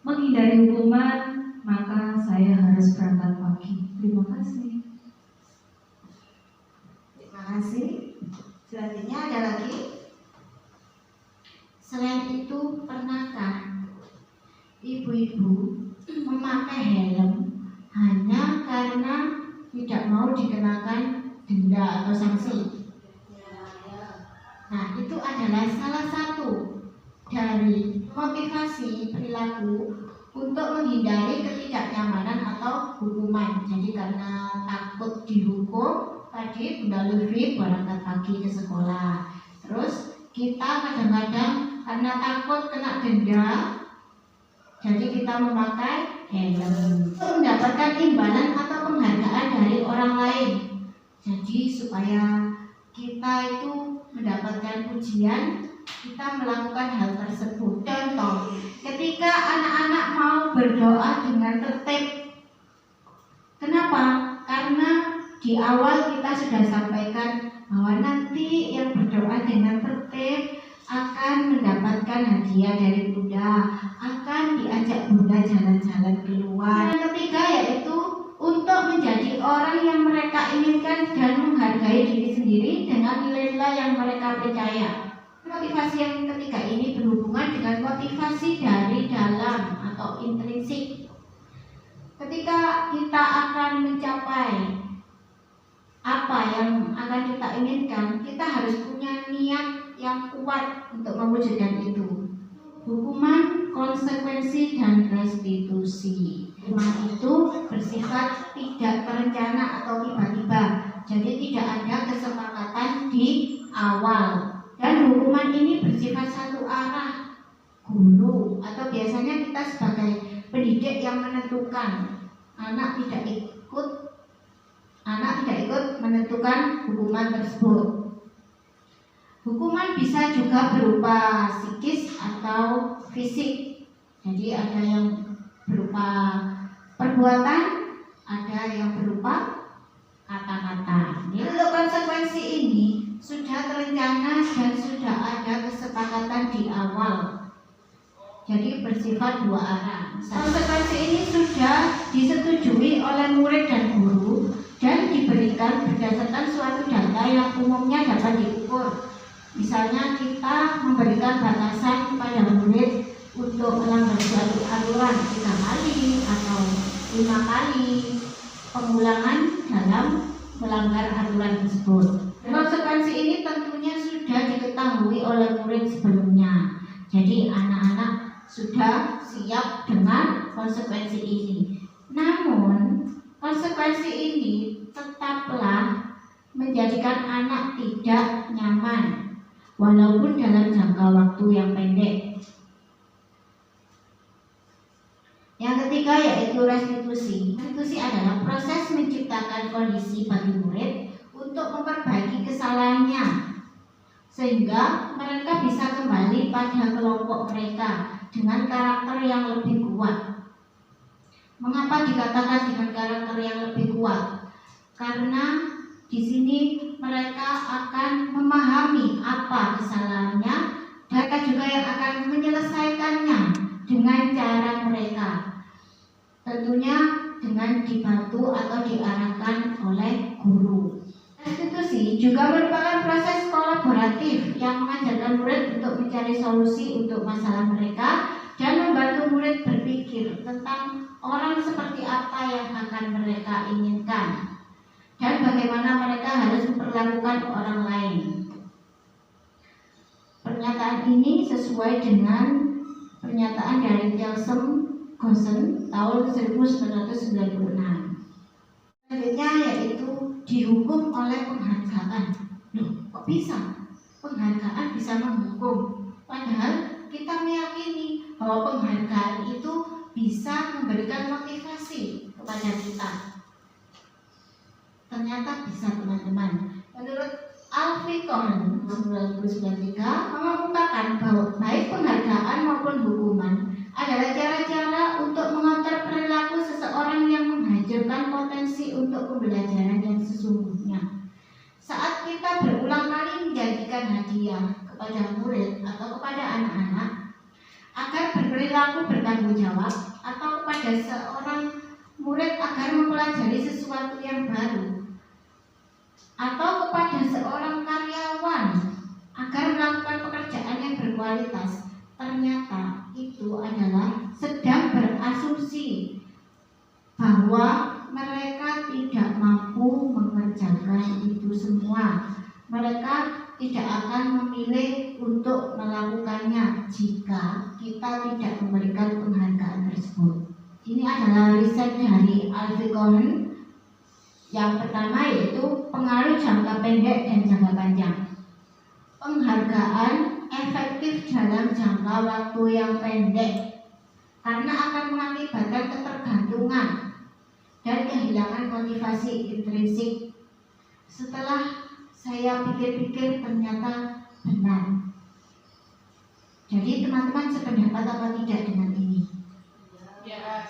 S1: menghindari hukuman, maka saya harus berangkat pagi. Terima kasih.
S2: Terima kasih. Selanjutnya ada lagi. Selain itu, pernahkah ibu-ibu memakai helm hanya karena tidak mau dikenakan denda atau sanksi? Nah, itu adalah salah satu dari motivasi perilaku untuk menghindari ketidaknyamanan atau hukuman. Jadi karena takut dihukum, tadi Bunda Lutfi berangkat pagi ke sekolah. Terus kita kadang-kadang karena takut kena denda, jadi kita memakai helm untuk mendapatkan imbalan atau penghargaan dari orang lain. Jadi supaya kita itu mendapatkan pujian, kita melakukan hal tersebut. Contoh, ketika anak-anak mau berdoa dengan tertib. Kenapa? Karena di awal kita sudah sampaikan bahwa nanti yang berdoa dengan tertib akan mendapatkan hadiah dari Bunda, akan diajak Bunda jalan-jalan keluar. Yang ketiga yaitu untuk menjadi orang yang mereka inginkan dan menghargai diri sendiri dengan nilai-nilai yang mereka percaya. Motivasi yang ketiga ini berhubungan dengan motivasi dari dalam atau intrinsik. Ketika kita akan mencapai apa yang akan kita inginkan, kita harus punya niat yang kuat untuk mewujudkan itu. Hukuman, konsekuensi, dan restitusi. Hukuman itu bersifat tidak terencana atau tiba-tiba, jadi tidak ada kesepakatan di awal. Dan hukuman ini bersifat satu arah, guru atau biasanya kita sebagai pendidik yang menentukan. Anak tidak ikut menentukan hukuman tersebut. Hukuman bisa juga berupa psikis atau fisik. Jadi ada yang berupa perbuatan, ada yang berupa kata-kata. Untuk konsekuensi ini sudah terencana dan sudah ada kesepakatan di awal. Jadi bersifat dua arah. Konsekuensi ini sudah disetujui oleh murid dan guru dan diberikan berdasarkan suatu data yang umumnya dapat diukur. Misalnya kita memberikan batasan kepada murid untuk melanggar suatu aturan 3 kali atau 5 kali pengulangan dalam melanggar aturan tersebut. Konsekuensi ini tentunya sudah diketahui oleh murid sebelumnya. Jadi anak-anak sudah siap dengan konsekuensi ini. Namun konsekuensi ini tetaplah menjadikan anak tidak nyaman walaupun dalam jangka waktu yang pendek. Yang ketiga yaitu restitusi. Restitusi adalah proses menciptakan kondisi bagi murid untuk memperbaiki kesalahannya sehingga mereka bisa kembali pada kelompok mereka dengan karakter yang lebih kuat. Mengapa dikatakan dengan karakter yang lebih kuat? Karena di sini mereka akan memahami apa kesalahannya, mereka juga yang akan menyelesaikannya dengan cara mereka. Tentunya dengan dibantu atau diarahkan oleh guru. Restitusi juga merupakan proses kolaboratif yang mengajarkan murid untuk mencari solusi untuk masalah mereka dan membantu murid berpikir tentang orang seperti apa yang akan mereka inginkan dan bagaimana mereka harus memperlakukan orang lain. Pernyataan ini sesuai dengan pernyataan dari Thelson Gossen tahun 1996. Selanjutnya yaitu dihukum oleh penghargaan. Loh, kok bisa? Penghargaan bisa menghukum. Padahal kita meyakini bahwa penghargaan itu bisa memberikan motivasi kepada kita. Ternyata bisa, teman-teman. Menurut Alfie Cohen 1993 mengungkapkan bahwa baik penghargaan maupun hukuman adalah cara-cara untuk mengontrol perilaku seseorang yang menghancurkan potensi untuk pembelajaran yang sesungguhnya. Saat kita berulang kali menjanjikan hadiah kepada murid atau kepada anak-anak agar berperilaku bertanggung jawab, atau kepada seorang murid agar mempelajari sesuatu yang baru, atau kepada seorang karyawan agar melakukan pekerjaan yang berkualitas, ternyata itu adalah sedang berasumsi bahwa mereka tidak mampu mengerjakan itu semua. Mereka tidak akan memilih untuk melakukannya jika kita tidak memberikan penghargaan tersebut. Ini adalah riset dari Alfie Cohen. Yang pertama yaitu pengaruh jangka pendek dan jangka panjang. Penghargaan efektif dalam jangka waktu yang pendek karena akan mengakibatkan ketergantungan dan kehilangan motivasi intrinsik. Setelah saya pikir-pikir ternyata benar. Jadi teman-teman sependapat apa tidak dengan ini?
S5: Ya.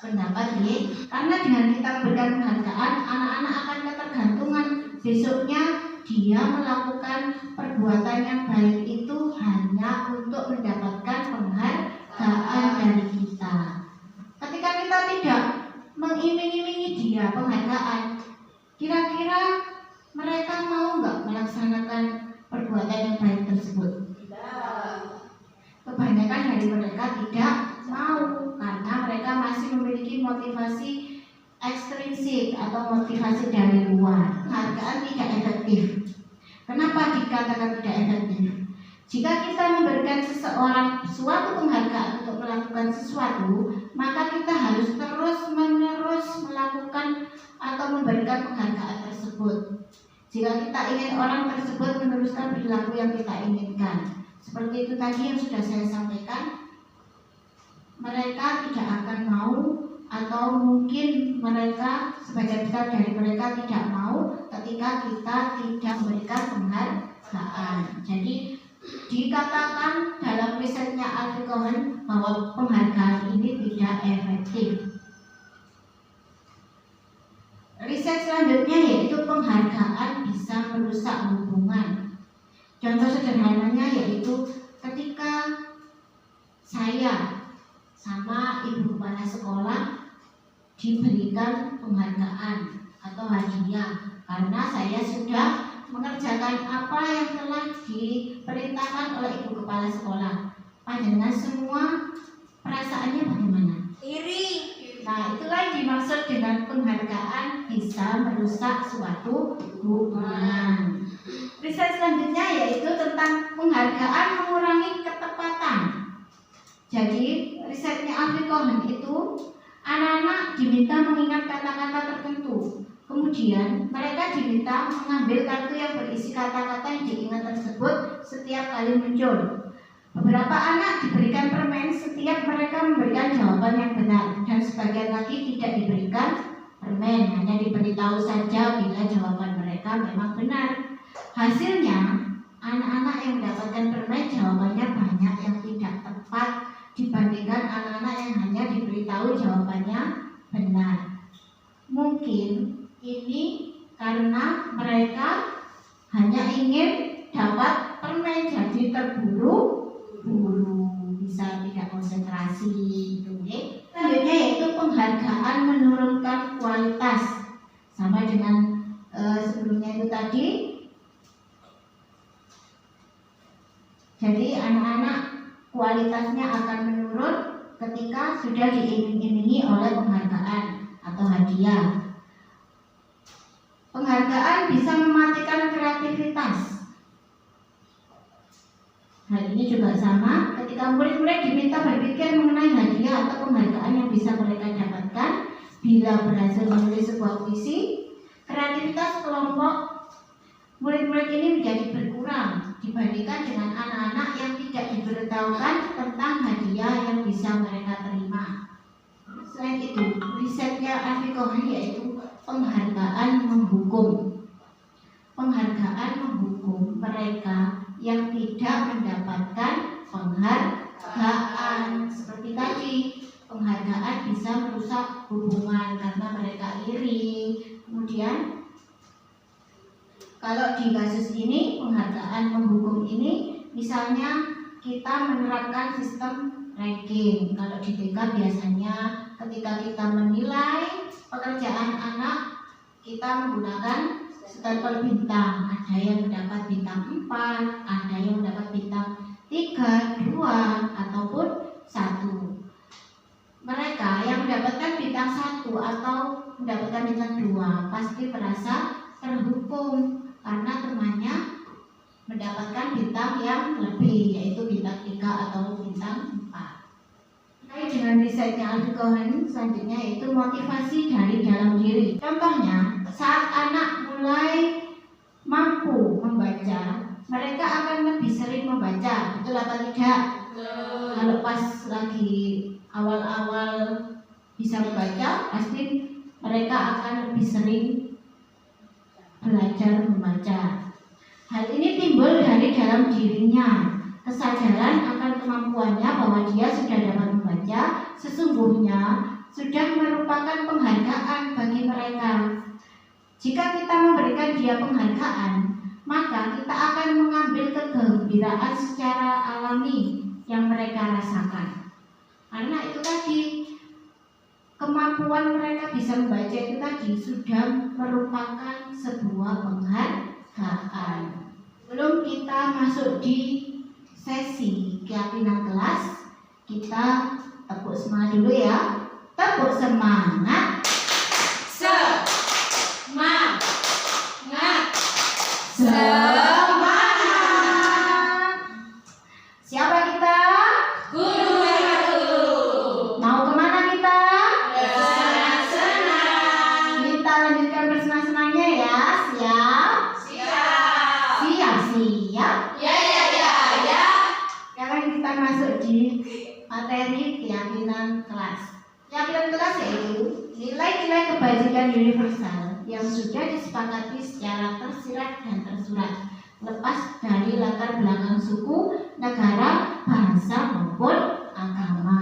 S2: Pendapat ya, karena dengan kita berikan penghargaan, anak-anak akan ketergantungan. Besoknya dia melakukan perbuatan yang baik itu hanya untuk mendapatkan penghargaan dari kita. Ketika kita tidak mengiming-imingi dia penghargaan, kira-kira mereka mau nggak melaksanakan perbuatan yang baik tersebut? Kebanyakan dari mereka tidak mau karena mereka masih memiliki motivasi ekstrinsik atau motivasi dari luar. Penghargaan tidak efektif. Kenapa dikatakan tidak efektif? Jika kita memberikan seseorang suatu penghargaan untuk melakukan sesuatu, maka kita harus terus-menerus melakukan atau memberikan penghargaan tersebut. Jika kita ingin orang tersebut meneruskan perilaku yang kita inginkan, seperti itu tadi yang sudah saya sampaikan, mereka tidak akan mau, atau mungkin mereka, sebagian besar dari mereka tidak mau ketika kita tidak memberikan penghargaan. Jadi dikatakan dalam risetnya Alfie Cohen bahwa penghargaan ini tidak efektif. Riset selanjutnya yaitu penghargaan bisa merusak hubungan. Contoh sederhananya yaitu ketika saya sama ibu kepala sekolah diberikan penghargaan atau hadiah karena saya sudah mengerjakan apa yang telah diperintahkan oleh ibu kepala sekolah. Panjenengan semua perasaannya bagaimana?
S3: Iri.
S2: Nah, itulah dimaksud dengan penghargaan bisa merusak suatu hubungan. Riset selanjutnya yaitu tentang penghargaan mengurangi ketepatan. Jadi, risetnya Alfie Cohen itu anak-anak diminta mengingat kata-kata tertentu. Kemudian mereka diminta mengambil kartu yang berisi kata-kata yang diingat tersebut setiap kali muncul. Beberapa anak diberikan permen setiap mereka memberikan jawaban yang benar, dan sebagian lagi tidak diberikan permen, hanya diberitahu saja bila jawaban mereka memang benar. Hasilnya, anak-anak yang mendapatkan permen jawabannya banyak yang tidak tepat dibandingkan anak-anak yang hanya diberitahu jawabannya benar. Mungkin ini karena mereka hanya ingin dapat permen, jadi terburu-buru, bisa tidak konsentrasi gitu, okay? Selanjutnya yaitu penghargaan menurunkan kualitas, sama dengan sebelumnya itu tadi. Jadi anak-anak kualitasnya akan menurun ketika sudah diiming-imingi oleh penghargaan atau hadiah. Penghargaan bisa mematikan kreativitas. Hal ini juga sama ketika murid-murid diminta berpikir mengenai hadiah atau penghargaan yang bisa mereka dapatkan bila berhasil menulis sebuah puisi. Kreativitas kelompok murid-murid ini menjadi berkurang dibandingkan dengan anak-anak yang tidak diberitahukan tentang hadiah yang bisa mereka terima. Selain itu, risetnya Alfie Cohen yaitu penghargaan menghukum. Penghargaan menghukum mereka yang tidak mendapatkan penghargaan. Seperti tadi, penghargaan bisa merusak hubungan karena mereka iri. Kemudian kalau di kasus ini, penghargaan menghukum ini, misalnya kita menerapkan sistem ranking. Kalau di TK biasanya ketika kita menilai pekerjaan anak, kita menggunakan stempel bintang. Ada yang mendapat bintang 4, ada yang mendapat bintang 3, 2, ataupun 1. Mereka yang mendapatkan bintang 1 atau mendapatkan bintang 2 pasti merasa terhukum karena temannya mendapatkan bintang yang lebih, yaitu bintang 3 atau bintang 4. Terkait dengan risetnya Alfie Cohen selanjutnya yaitu motivasi dari dalam diri. Contohnya, saat anak mulai mampu membaca, mereka akan lebih sering membaca. Betul apa tidak? Kalau pas lagi awal-awal bisa membaca, pasti mereka akan lebih sering belajar membaca. Hal ini timbul dari dalam dirinya. Kesadaran akan kemampuannya bahwa dia sudah dapat membaca sesungguhnya sudah merupakan penghargaan bagi mereka. Jika kita memberikan dia penghargaan, maka kita akan mengambil kegembiraan secara alami yang mereka rasakan. Karena itu tadi, kemampuan mereka bisa membaca itu tadi sudah merupakan sebuah penghargaan. Sebelum kita masuk di sesi keyakinan kelas, kita tepuk semangat dulu ya. Tepuk semangat.
S3: Semangat.
S2: Semangat. Siapa kita?
S3: Guru.
S2: Mau kemana kita?
S3: Bersenang-senang.
S2: Kita lanjutkan bersenang-senangnya ya. Siap?
S3: Siap.
S2: Siap.
S3: Ya.
S2: Sekarang kita masuk di materi keyakinan kelas. Keyakinan kelas yaitu nilai-nilai kebajikan universal yang sudah disepakati secara tersirat dan tersurat, lepas dari latar belakang suku, negara, bahasa maupun agama.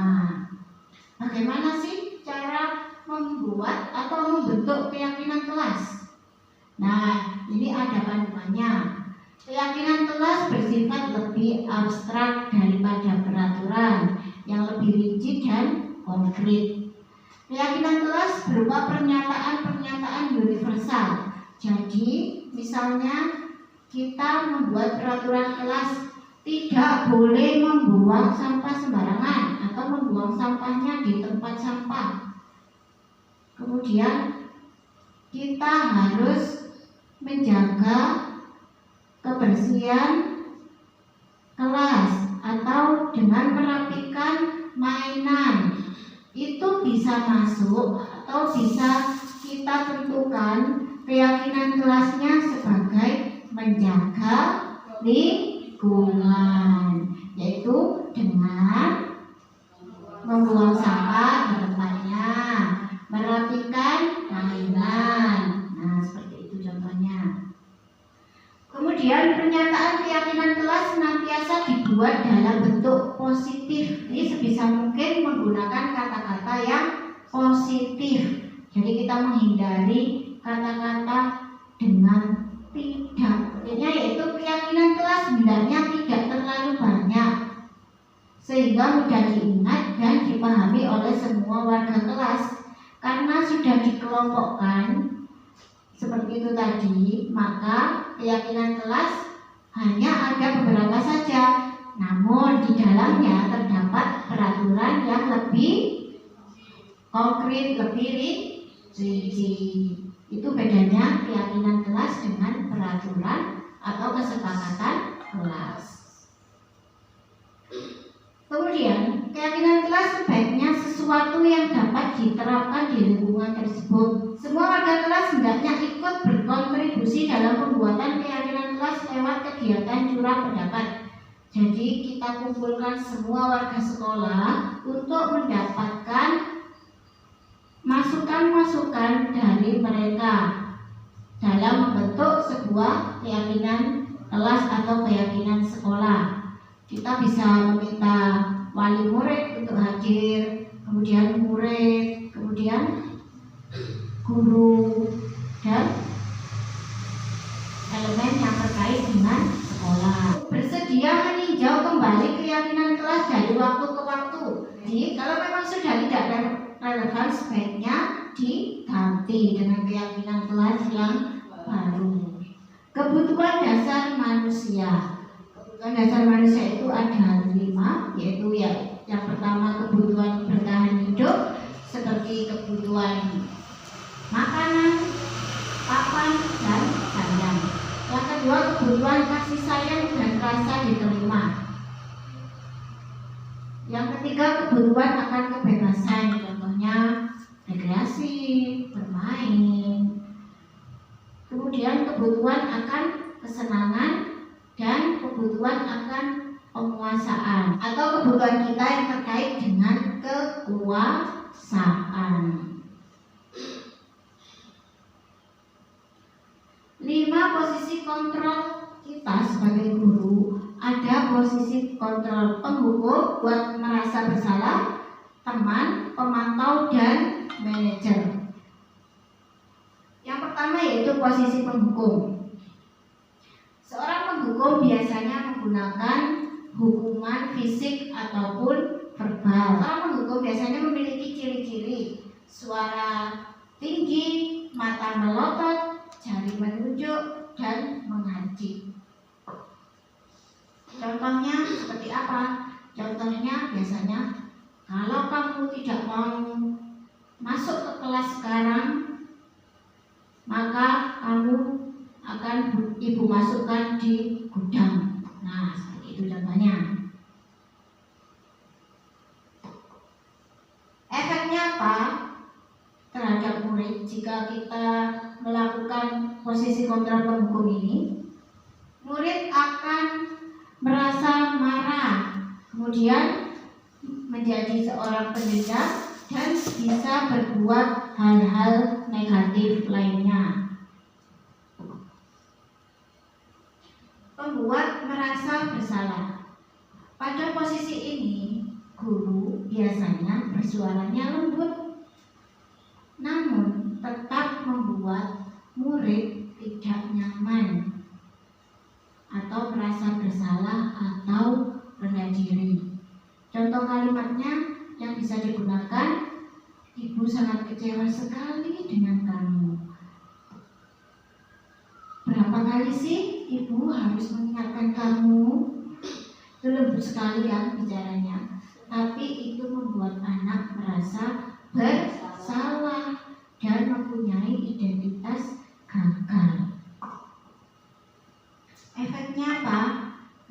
S2: Bagaimana sih cara membuat atau membentuk keyakinan kelas? Nah, ini ada panduannya. Keyakinan kelas bersifat lebih abstrak daripada peraturan yang lebih rigid dan konkret. Keyakinan kelas berupa pernyataan-pernyataan universal. Jadi, misalnya kita membuat peraturan kelas tidak boleh membuang sampah sembarangan atau membuang sampahnya di tempat sampah. Kemudian kita harus menjaga kebersihan kelas atau dengan merapikan mainan. Itu bisa masuk atau bisa kita tentukan keyakinan kelasnya sebagai menjaga lingkungan, yaitu dengan membuang sampah di tempatnya, merapikan mainan. Nah, seperti itu contohnya. Kemudian pernyataan keyakinan kelas senantiasa dibuat dalam bentuk positif. Ini sebisa mungkin menggunakan kata-kata yang positif. Jadi kita menghindari kata-kata dengan tidak. Artinya yaitu keyakinan kelas hendaknya tidak terlalu banyak sehingga mudah diingat dan dipahami oleh semua warga kelas. Karena sudah dikelompokkan seperti itu tadi, maka keyakinan kelas hanya ada beberapa saja. Namun di dalamnya terdapat peraturan yang lebih konkret, lebih rinci. Itu bedanya keyakinan kelas dengan peraturan atau kesepakatan kelas. Kemudian, keyakinan kelas sebaiknya sesuatu yang dapat diterapkan di lingkungan tersebut. Semua warga kelas hendaknya ikut berkontribusi dalam pembuatan keyakinan kelas lewat kegiatan curah pendapat. Jadi kita kumpulkan semua warga sekolah untuk mendapatkan masukan-masukan dari mereka dalam membentuk sebuah keyakinan kelas atau keyakinan sekolah. Kita bisa meminta wali murid untuk hadir, kemudian murid, kemudian guru, dan elemen yang terkait dengan sekolah. Bersedia meninjau kembali keyakinan kelas dari waktu ke waktu. Jadi kalau memang sudah tidak relevan, sebaiknya diganti dengan keyakinan kelas yang baru. Kebutuhan dasar manusia. Kebutuhan dasar manusia itu ada 5, yaitu yang pertama kebutuhan bertahan hidup seperti kebutuhan makanan, papan, dan sandang. Yang kedua kebutuhan kasih sayang dan rasa diterima. Yang ketiga kebutuhan akan kebebasan, contohnya rekreasi, bermain. Kemudian kebutuhan akan kesenangan dan kebutuhan akan penguasaan atau kebutuhan kita yang terkait dengan kekuasaan. 5 posisi kontrol kita sebagai guru. Ada posisi kontrol penghukum buat merasa bersalah, teman, pemantau, dan manajer. Yang pertama yaitu posisi penghukum. Seorang penghukum biasanya menggunakan hukuman fisik ataupun verbal. Seorang penghukum biasanya memiliki ciri-ciri suara tinggi, mata melotot, jari menunjuk, dan mengaji. Contohnya seperti apa? Contohnya biasanya kalau kamu tidak mau masuk ke kelas sekarang, maka kamu akan ibu masukkan di gudang. Nah, seperti itu contohnya. Efeknya apa terhadap murid jika kita melakukan posisi kontrol penghukum ini? Murid akan merasa marah, kemudian menjadi seorang pendendam dan bisa berbuat hal-hal negatif lainnya. Membuat merasa bersalah. Pada posisi ini, guru biasanya bersuaranya lembut, namun tetap membuat murid tidak nyaman atau merasa bersalah atau rendah diri. Contoh kalimatnya yang bisa digunakan, ibu sangat kecewa sekali dengan kamu. Berapa kali sih ibu harus mengingatkan kamu. Itu lembut sekali ya bicaranya, tapi itu membuat anak merasa bersalah dan mempunyai identitas gagal. Efeknya apa?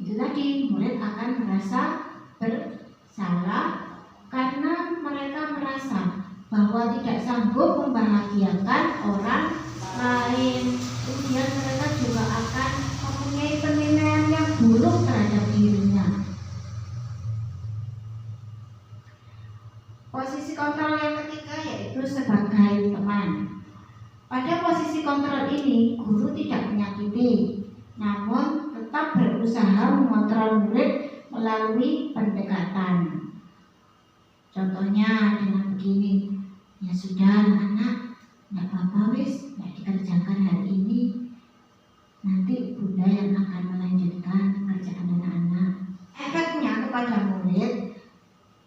S2: Itu tadi, murid akan merasa bersalah karena mereka merasa bahwa tidak sanggup membahagiakan orang lain. Kemudian mereka juga akan mempunyai penilaian yang buruk terhadap dirinya. Posisi kontrol yang ketiga yaitu sebagai teman. Pada posisi kontrol ini, guru tidak menyakiti, namun tetap berusaha mengontrol murid melalui pendekatan. Contohnya dengan begini, ya sudah anak, tidak apa-apa wis, tidak dikerjakan hari ini, nanti bunda yang akan melanjutkan kerjaan anak-anak. Efeknya kepada murid,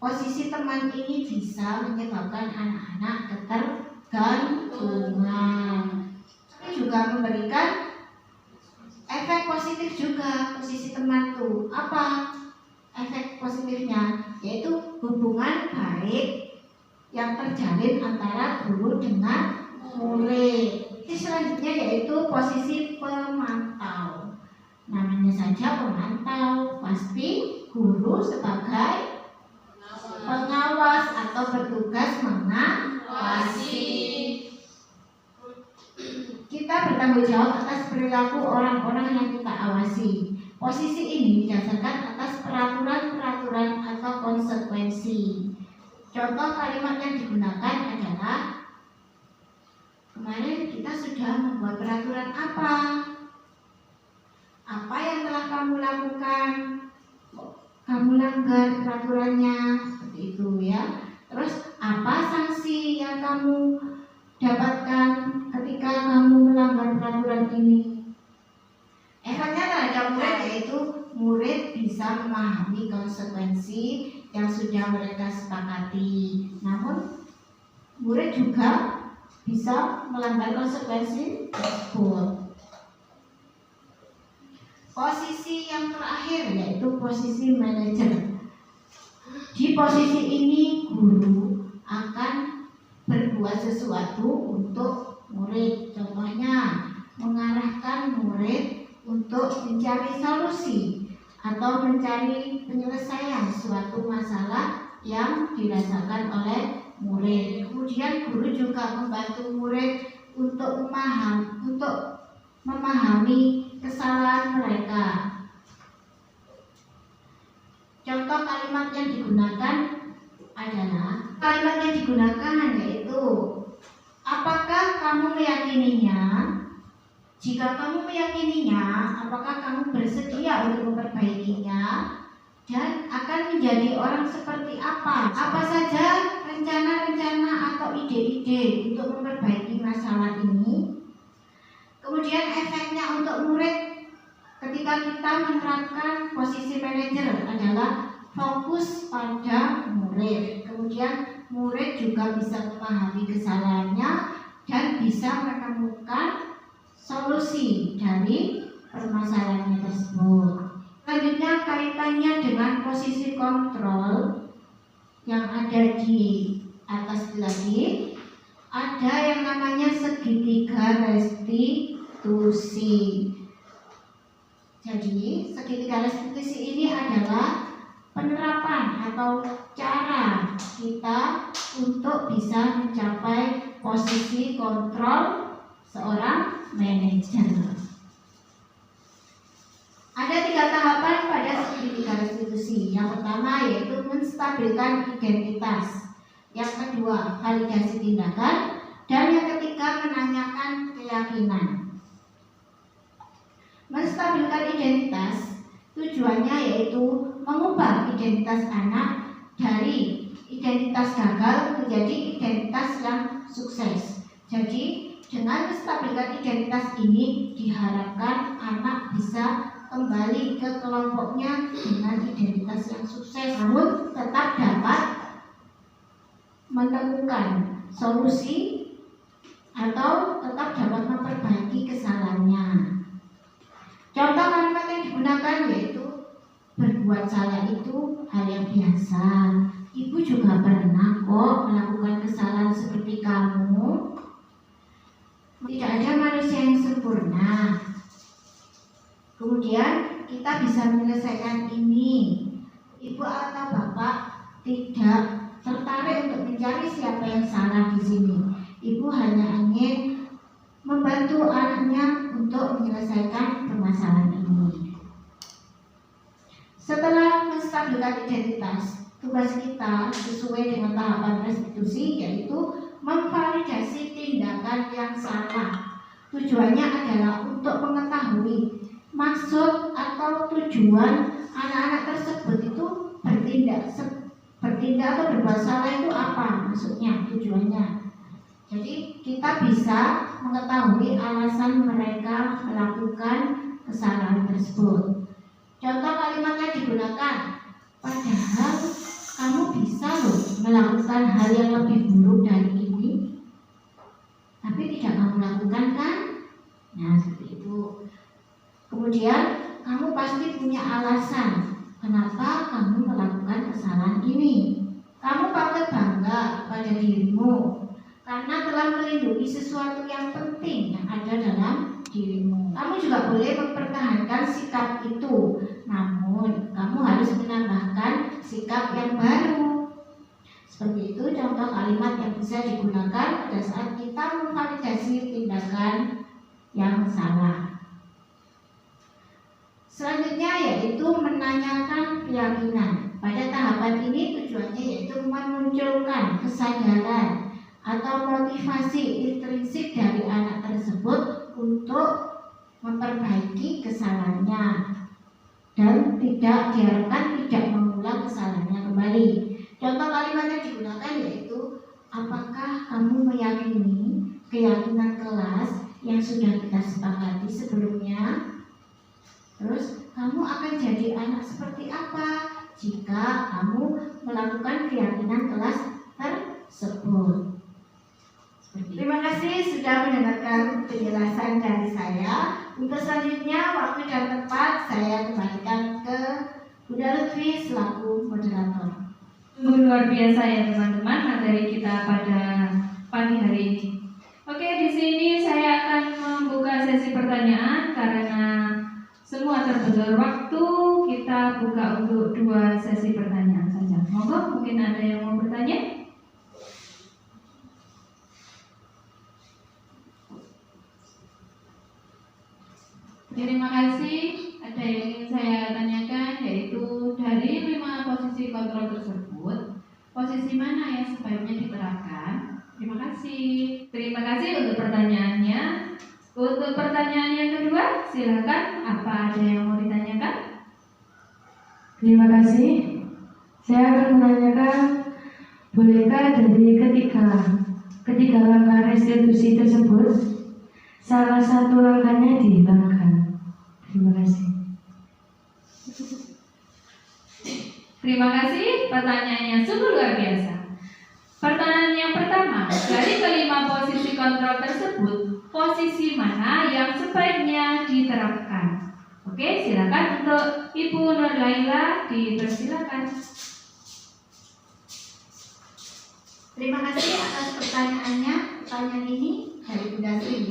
S2: posisi teman ini bisa menyebabkan anak-anak ketergantungan. Tapi juga memberikan efek positif juga. Posisi teman itu apa? Efek positifnya yaitu hubungan baik yang terjalin antara guru dengan murid. Selanjutnya yaitu posisi pemantau. Namanya saja pemantau, pasti guru sebagai pengawas atau bertugas mengawasi. Kita bertanggung jawab atas perilaku orang-orang yang kita awasi. Posisi ini didasarkan atas peraturan-peraturan atau konsekuensi. Contoh kalimat yang digunakan adalah, kemarin kita sudah membuat peraturan apa? Apa yang telah kamu lakukan? Kamu langgar peraturannya, seperti itu ya. Terus apa sanksi yang kamu dapatkan ketika kamu melanggar peraturan ini? Efeknya terhadap murid yaitu murid bisa memahami konsekuensi yang sudah mereka sepakati. Namun murid juga bisa melanggar konsekuensi tersebut. Posisi yang terakhir yaitu posisi manajer. Di posisi ini guru akan berbuat sesuatu untuk murid. Contohnya mengarahkan murid untuk mencari solusi atau mencari penyelesaian suatu masalah yang dirasakan oleh murid. Kemudian guru juga membantu murid untuk memahami kesalahan mereka. Contoh kalimat yang digunakan adalah yaitu, apakah kamu meyakininya? Jika kamu meyakininya, apakah kamu bersedia untuk memperbaikinya? Dan akan menjadi orang seperti apa? Apa saja rencana-rencana atau ide-ide untuk memperbaiki masalah ini? Kemudian efeknya untuk murid ketika kita menerapkan posisi manajer adalah fokus pada murid. Kemudian murid juga bisa memahami kesalahannya dan bisa menemukan solusi dari permasalahan tersebut. Selanjutnya kaitannya dengan posisi kontrol yang ada di atas lagi, ada yang namanya segitiga restitusi. Jadi segitiga restitusi ini adalah penerapan atau cara kita untuk bisa mencapai posisi kontrol seorang manajer. Ada 3 tahapan pada segitiga restitusi. Yang pertama yaitu menstabilkan identitas. Yang kedua, validasi tindakan. Dan yang ketiga, menanyakan keyakinan. Menstabilkan identitas tujuannya yaitu mengubah identitas anak dari identitas gagal menjadi identitas yang sukses. Jadi dengan menstabilkan identitas ini diharapkan anak bisa kembali ke kelompoknya dengan identitas yang sukses, namun tetap dapat menemukan solusi atau tetap dapat memperbaiki kesalahannya. Contoh kalimat yang digunakan yaitu berbuat salah itu hal yang biasa. Ibu juga pernah kok melakukan kesalahan seperti kamu. Tidak ada manusia yang sempurna. Kemudian kita bisa menyelesaikan ini. Ibu atau bapak tidak tertarik untuk mencari siapa yang salah di sini. Ibu hanya ingin membantu anaknya untuk menyelesaikan permasalahan ini. Setelah menstabilkan identitas, tugas kita sesuai dengan tahapan restitusi yaitu memvalidasi tindakan yang salah. Tujuannya adalah untuk mengetahui maksud atau tujuan anak-anak tersebut itu bertindak atau berbuat salah itu apa maksudnya, tujuannya. Jadi kita bisa mengetahui alasan mereka melakukan kesalahan tersebut. Contoh kalimat yang digunakan, padahal kamu bisa loh melakukan hal yang lebih buruk dari ini, tapi tidak kamu lakukan kan? Nah seperti itu. Kemudian kamu pasti punya alasan kenapa kamu melakukan kesalahan ini. Kamu patut bangga pada dirimu karena telah melindungi sesuatu yang penting yang ada dalam dirimu. Kamu juga boleh mempertahankan sikap itu, namun kamu harus menambahkan sikap yang baru. Seperti itu contoh kalimat yang bisa digunakan pada saat kita memvalidasi tindakan yang salah. Selanjutnya yaitu menanyakan keyakinan. Pada tahapan ini tujuannya yaitu memunculkan kesadaran atau motivasi intrinsik dari anak tersebut untuk memperbaiki kesalahannya dan tidak diharapkan tidak mengulang kesalahannya kembali. Contoh kalimat yang digunakan yaitu, apakah kamu meyakini keyakinan kelas yang sudah kita sepakati sebelumnya? Terus kamu akan jadi anak seperti apa jika kamu melakukan keyakinan kelas tersebut? Terima kasih sudah mendengarkan penjelasan dari saya. Untuk selanjutnya waktu dan tempat saya kembalikan ke Bunda Lutfi selaku moderator.
S1: Luar biasa ya teman-teman materi kita pada pagi hari ini. Oke, di sini saya akan membuka sesi pertanyaan karena semua terbentur waktu. Kita buka untuk 2 sesi pertanyaan saja. Monggo, mungkin ada yang mau bertanya? Terima kasih. Ada yang ingin saya tanyakan yaitu dari 5 posisi kontrol tersebut, posisi mana yang sebaiknya diterapkan? Terima kasih. Terima kasih untuk pertanyaannya. Untuk pertanyaan yang kedua, silakan. Apa ada yang mau ditanyakan?
S6: Terima kasih. Saya akan menanyakan, bolehkah dari ketiga langkah restitusi tersebut salah satu langkahnya dihilangkan? Terima kasih.
S1: Terima kasih. Pertanyaannya sungguh luar biasa. Pertanyaan yang pertama, dari kelima posisi kontrol tersebut, posisi mana yang sebaiknya diterapkan? Oke, silakan untuk Ibu Nur Laila dipersilakan.
S2: Terima kasih atas pertanyaannya. Pertanyaan ini dari Bunda Sri.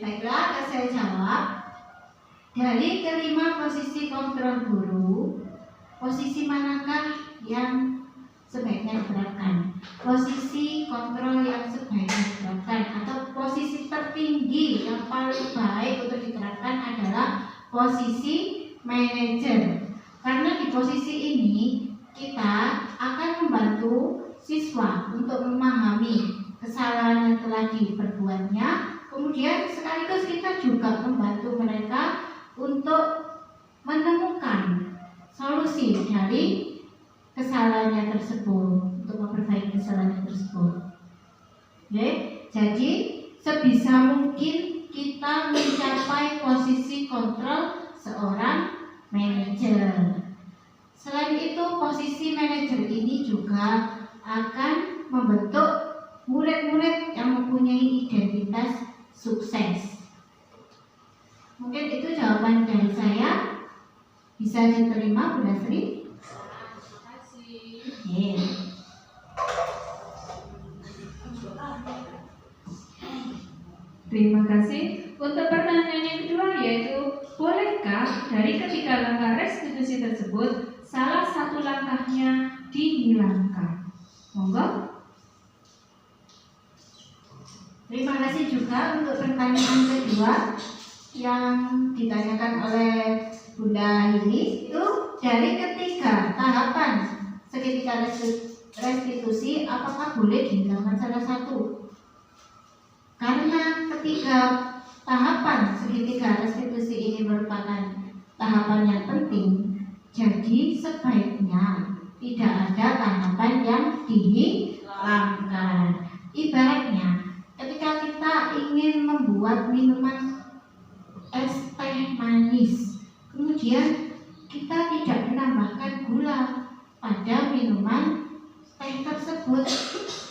S2: Baiklah, akan saya jawab. Dari kelima posisi kontrol guru, posisi manakah yang sebaiknya diterapkan? Posisi kontrol yang sebaiknya diterapkan atau posisi tertinggi yang paling baik untuk diterapkan adalah posisi manajer. Karena di posisi ini kita akan membantu siswa untuk memahami kesalahan yang telah diperbuatnya. Kemudian sekaligus kita juga membantu mereka untuk menemukan solusi dari kesalahannya tersebut, untuk memperbaiki kesalahan tersebut. Oke, jadi sebisa mungkin kita mencapai posisi kontrol seorang manajer. Selain itu, posisi manajer ini juga akan membentuk murid-murid yang mempunyai identitas sukses. Mungkin itu jawaban dari saya. Bisa diterima Bunda Sri? Oke.
S1: Terima kasih. Untuk pertanyaan yang kedua yaitu, bolehkah dari ketiga langkah restitusi tersebut salah satu langkahnya dihilangkan? Monggo.
S2: Terima kasih juga untuk pertanyaan kedua yang ditanyakan oleh Bunda Hili. Itu dari ketiga tahapan seketika restitusi, apakah boleh dihilangkan salah satu? Karena ketiga tahapan segitiga restitusi ini merupakan tahapan yang penting, jadi sebaiknya tidak ada tahapan yang dihilangkan. Ibaratnya, ketika kita ingin membuat minuman es teh manis, kemudian kita tidak menambahkan gula pada minuman teh tersebut,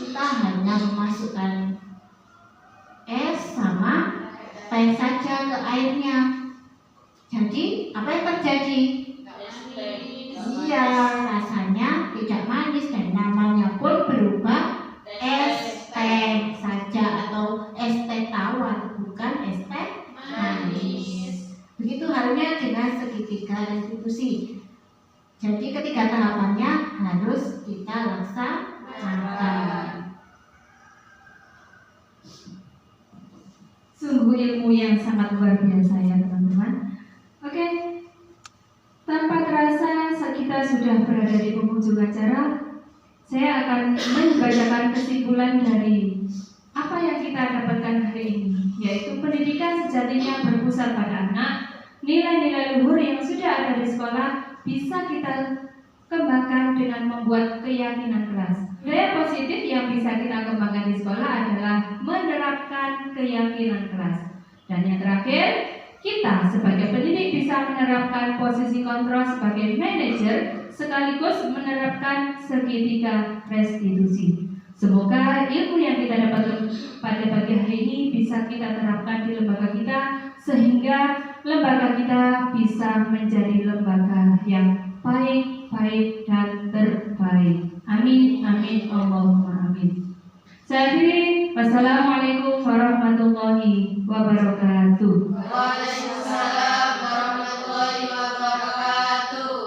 S2: kita hanya memasukkan es sama teh saja ke airnya. Jadi apa yang terjadi? Iya, rasanya tidak manis dan namanya pun berubah es teh saja atau es teh tawar, bukan es teh manis. Begitu halnya dengan segitiga restitusi. Jadi ketiga tahapannya harus kita laksanakan.
S1: Sungguh ilmu yang sangat luar biasa ya teman-teman. Oke, tanpa terasa kita sudah berada di penghujung acara. Saya akan membacakan kesimpulan dari apa yang kita dapatkan hari ini, yaitu pendidikan sejatinya berpusat pada anak. Nilai-nilai luhur yang sudah ada di sekolah bisa kita kembangkan dengan membuat keyakinan keras. Nilai positif yang bisa kita kembangkan di sekolah adalah menerapkan keyakinan keras. Dan yang terakhir, kita sebagai pendidik bisa menerapkan posisi kontrol sebagai manajer sekaligus menerapkan segitiga restitusi. Semoga ilmu yang kita dapat pada pagi hari ini bisa kita terapkan di lembaga kita, sehingga lembaga kita bisa menjadi lembaga yang baik dan terbaik. Amin, amin, Allahumma amin. Saya akhiri. Wassalamualaikum warahmatullahi wabarakatuh.
S3: Waalaikumsalam warahmatullahi wabarakatuh.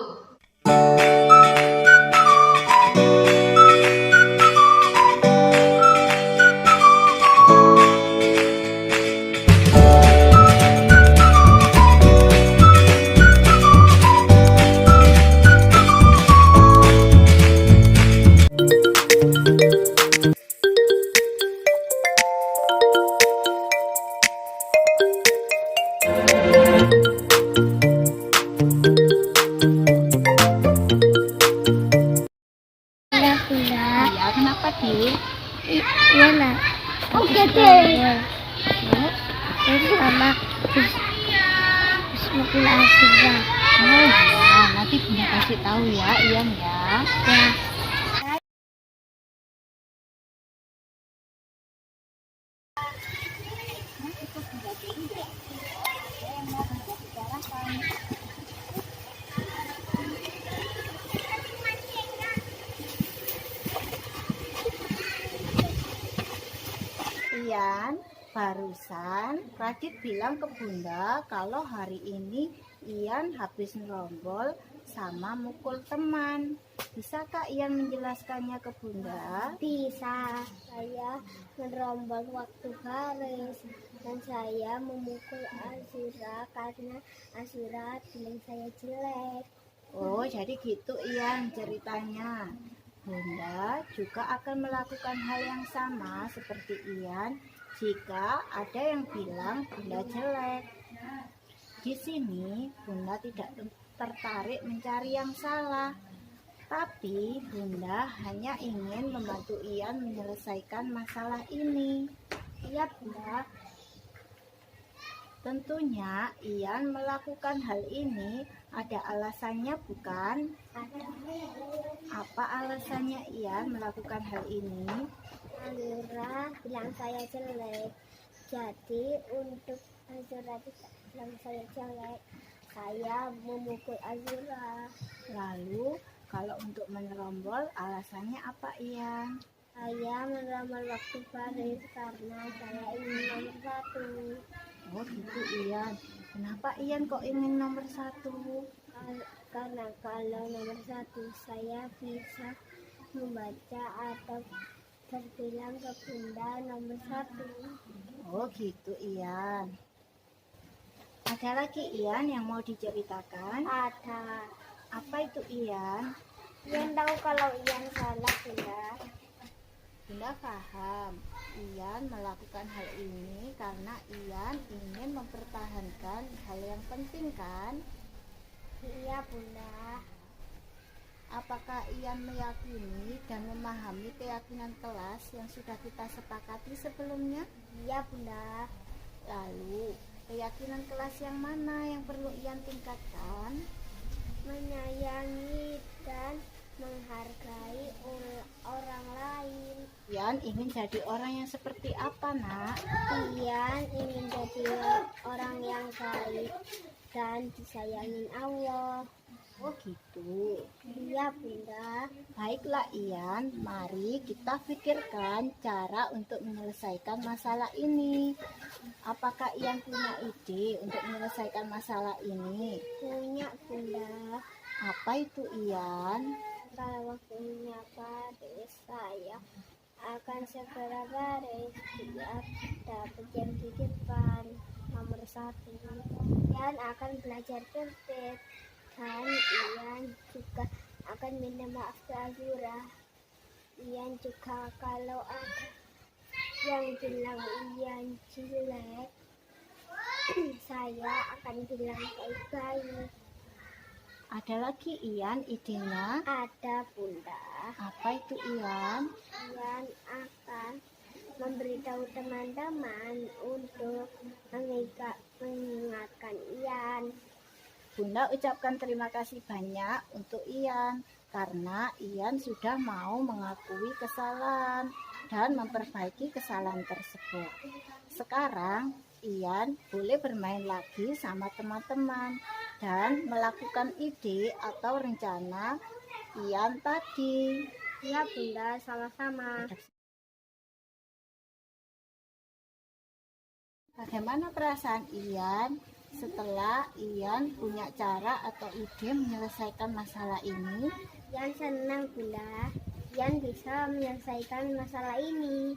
S7: Iya, kenapa Di? Iya nak. Oke deh. Terus sama Bismillahirrahmanirrahim. Oh iya, nanti Bunda kasih tahu ya, Ian ya. Ya. Ian, barusan Radit bilang ke Bunda kalau hari ini Ian habis ngerombol sama mukul teman. Bisakah Ian menjelaskannya ke Bunda?
S8: Bisa, saya merombol waktu baris dan saya memukul Azura karena Azura bilang saya jelek.
S7: Oh, jadi gitu Ian ceritanya. Bunda juga akan melakukan hal yang sama seperti Ian jika ada yang bilang Bunda jelek. Di sini Bunda tidak tertarik mencari yang salah, tapi Bunda hanya ingin membantu Ian menyelesaikan masalah ini.
S8: Iya Bunda.
S7: Tentunya Ian melakukan hal ini ada alasannya bukan?
S8: Ada.
S7: Apa alasannya Ian melakukan hal ini?
S8: Azura bilang saya jelek, jadi untuk Azura tidak nama saya jelek. Saya memukul Azura.
S7: Lalu, kalau untuk menerombol, alasannya apa, Ian?
S8: Saya menerombol waktu baris karena saya ingin nomor 1.
S7: Oh gitu, Ian. Kenapa Ian kok ingin nomor 1?
S8: Karena kalau nomor 1 saya bisa membaca atau terbilang ke bunda nomor 1.
S7: Oh gitu, Ian. Ada lagi, Ian, yang mau diceritakan?
S8: Ada.
S7: Apa itu, Ian?
S8: Ian tahu kalau Ian salah, Bunda.
S7: Bunda paham. Ian melakukan hal ini karena Ian ingin mempertahankan hal yang penting, kan?
S8: Iya, Bunda.
S7: Apakah Ian meyakini dan memahami keyakinan kelas yang sudah kita sepakati sebelumnya?
S8: Iya, Bunda.
S7: Lalu, keyakinan kelas yang mana yang perlu Ian tingkatkan?
S8: Menyayangi dan menghargai orang lain.
S7: Ian ingin jadi orang yang seperti apa, Nak?
S8: Ian ingin jadi orang yang baik dan disayangin Allah.
S7: Oh gitu.
S8: Iya, Bunda.
S7: Baiklah, Ian, mari kita pikirkan cara untuk menyelesaikan masalah ini. Apakah Ian punya ide untuk menyelesaikan masalah ini?
S8: Punya, Bunda.
S7: Apa itu, Ian?
S8: Kalau waktunya baris, saya akan segera baris biar dapat jam di depan nomor 1. Ian akan belajar tertib dan Ian juga akan minta maaf ke Azura. Ian juga kalau ada yang bilang Ian jelek, saya akan bilang baik-baik.
S7: Ada lagi, Ian, idenya?
S8: Ada, Bunda.
S7: Apa itu, Ian?
S8: Ian akan memberitahu teman-teman untuk mengingatkan Ian.
S7: Bunda ucapkan terima kasih banyak untuk Ian karena Ian sudah mau mengakui kesalahan dan memperbaiki kesalahan tersebut. Sekarang Ian boleh bermain lagi sama teman-teman dan melakukan ide atau rencana Ian tadi.
S8: Iya, Bunda, sama-sama.
S7: Bagaimana perasaan Ian setelah Ian punya cara atau ide menyelesaikan masalah ini?
S8: Ian senang, Bunda. Ian bisa menyelesaikan masalah ini.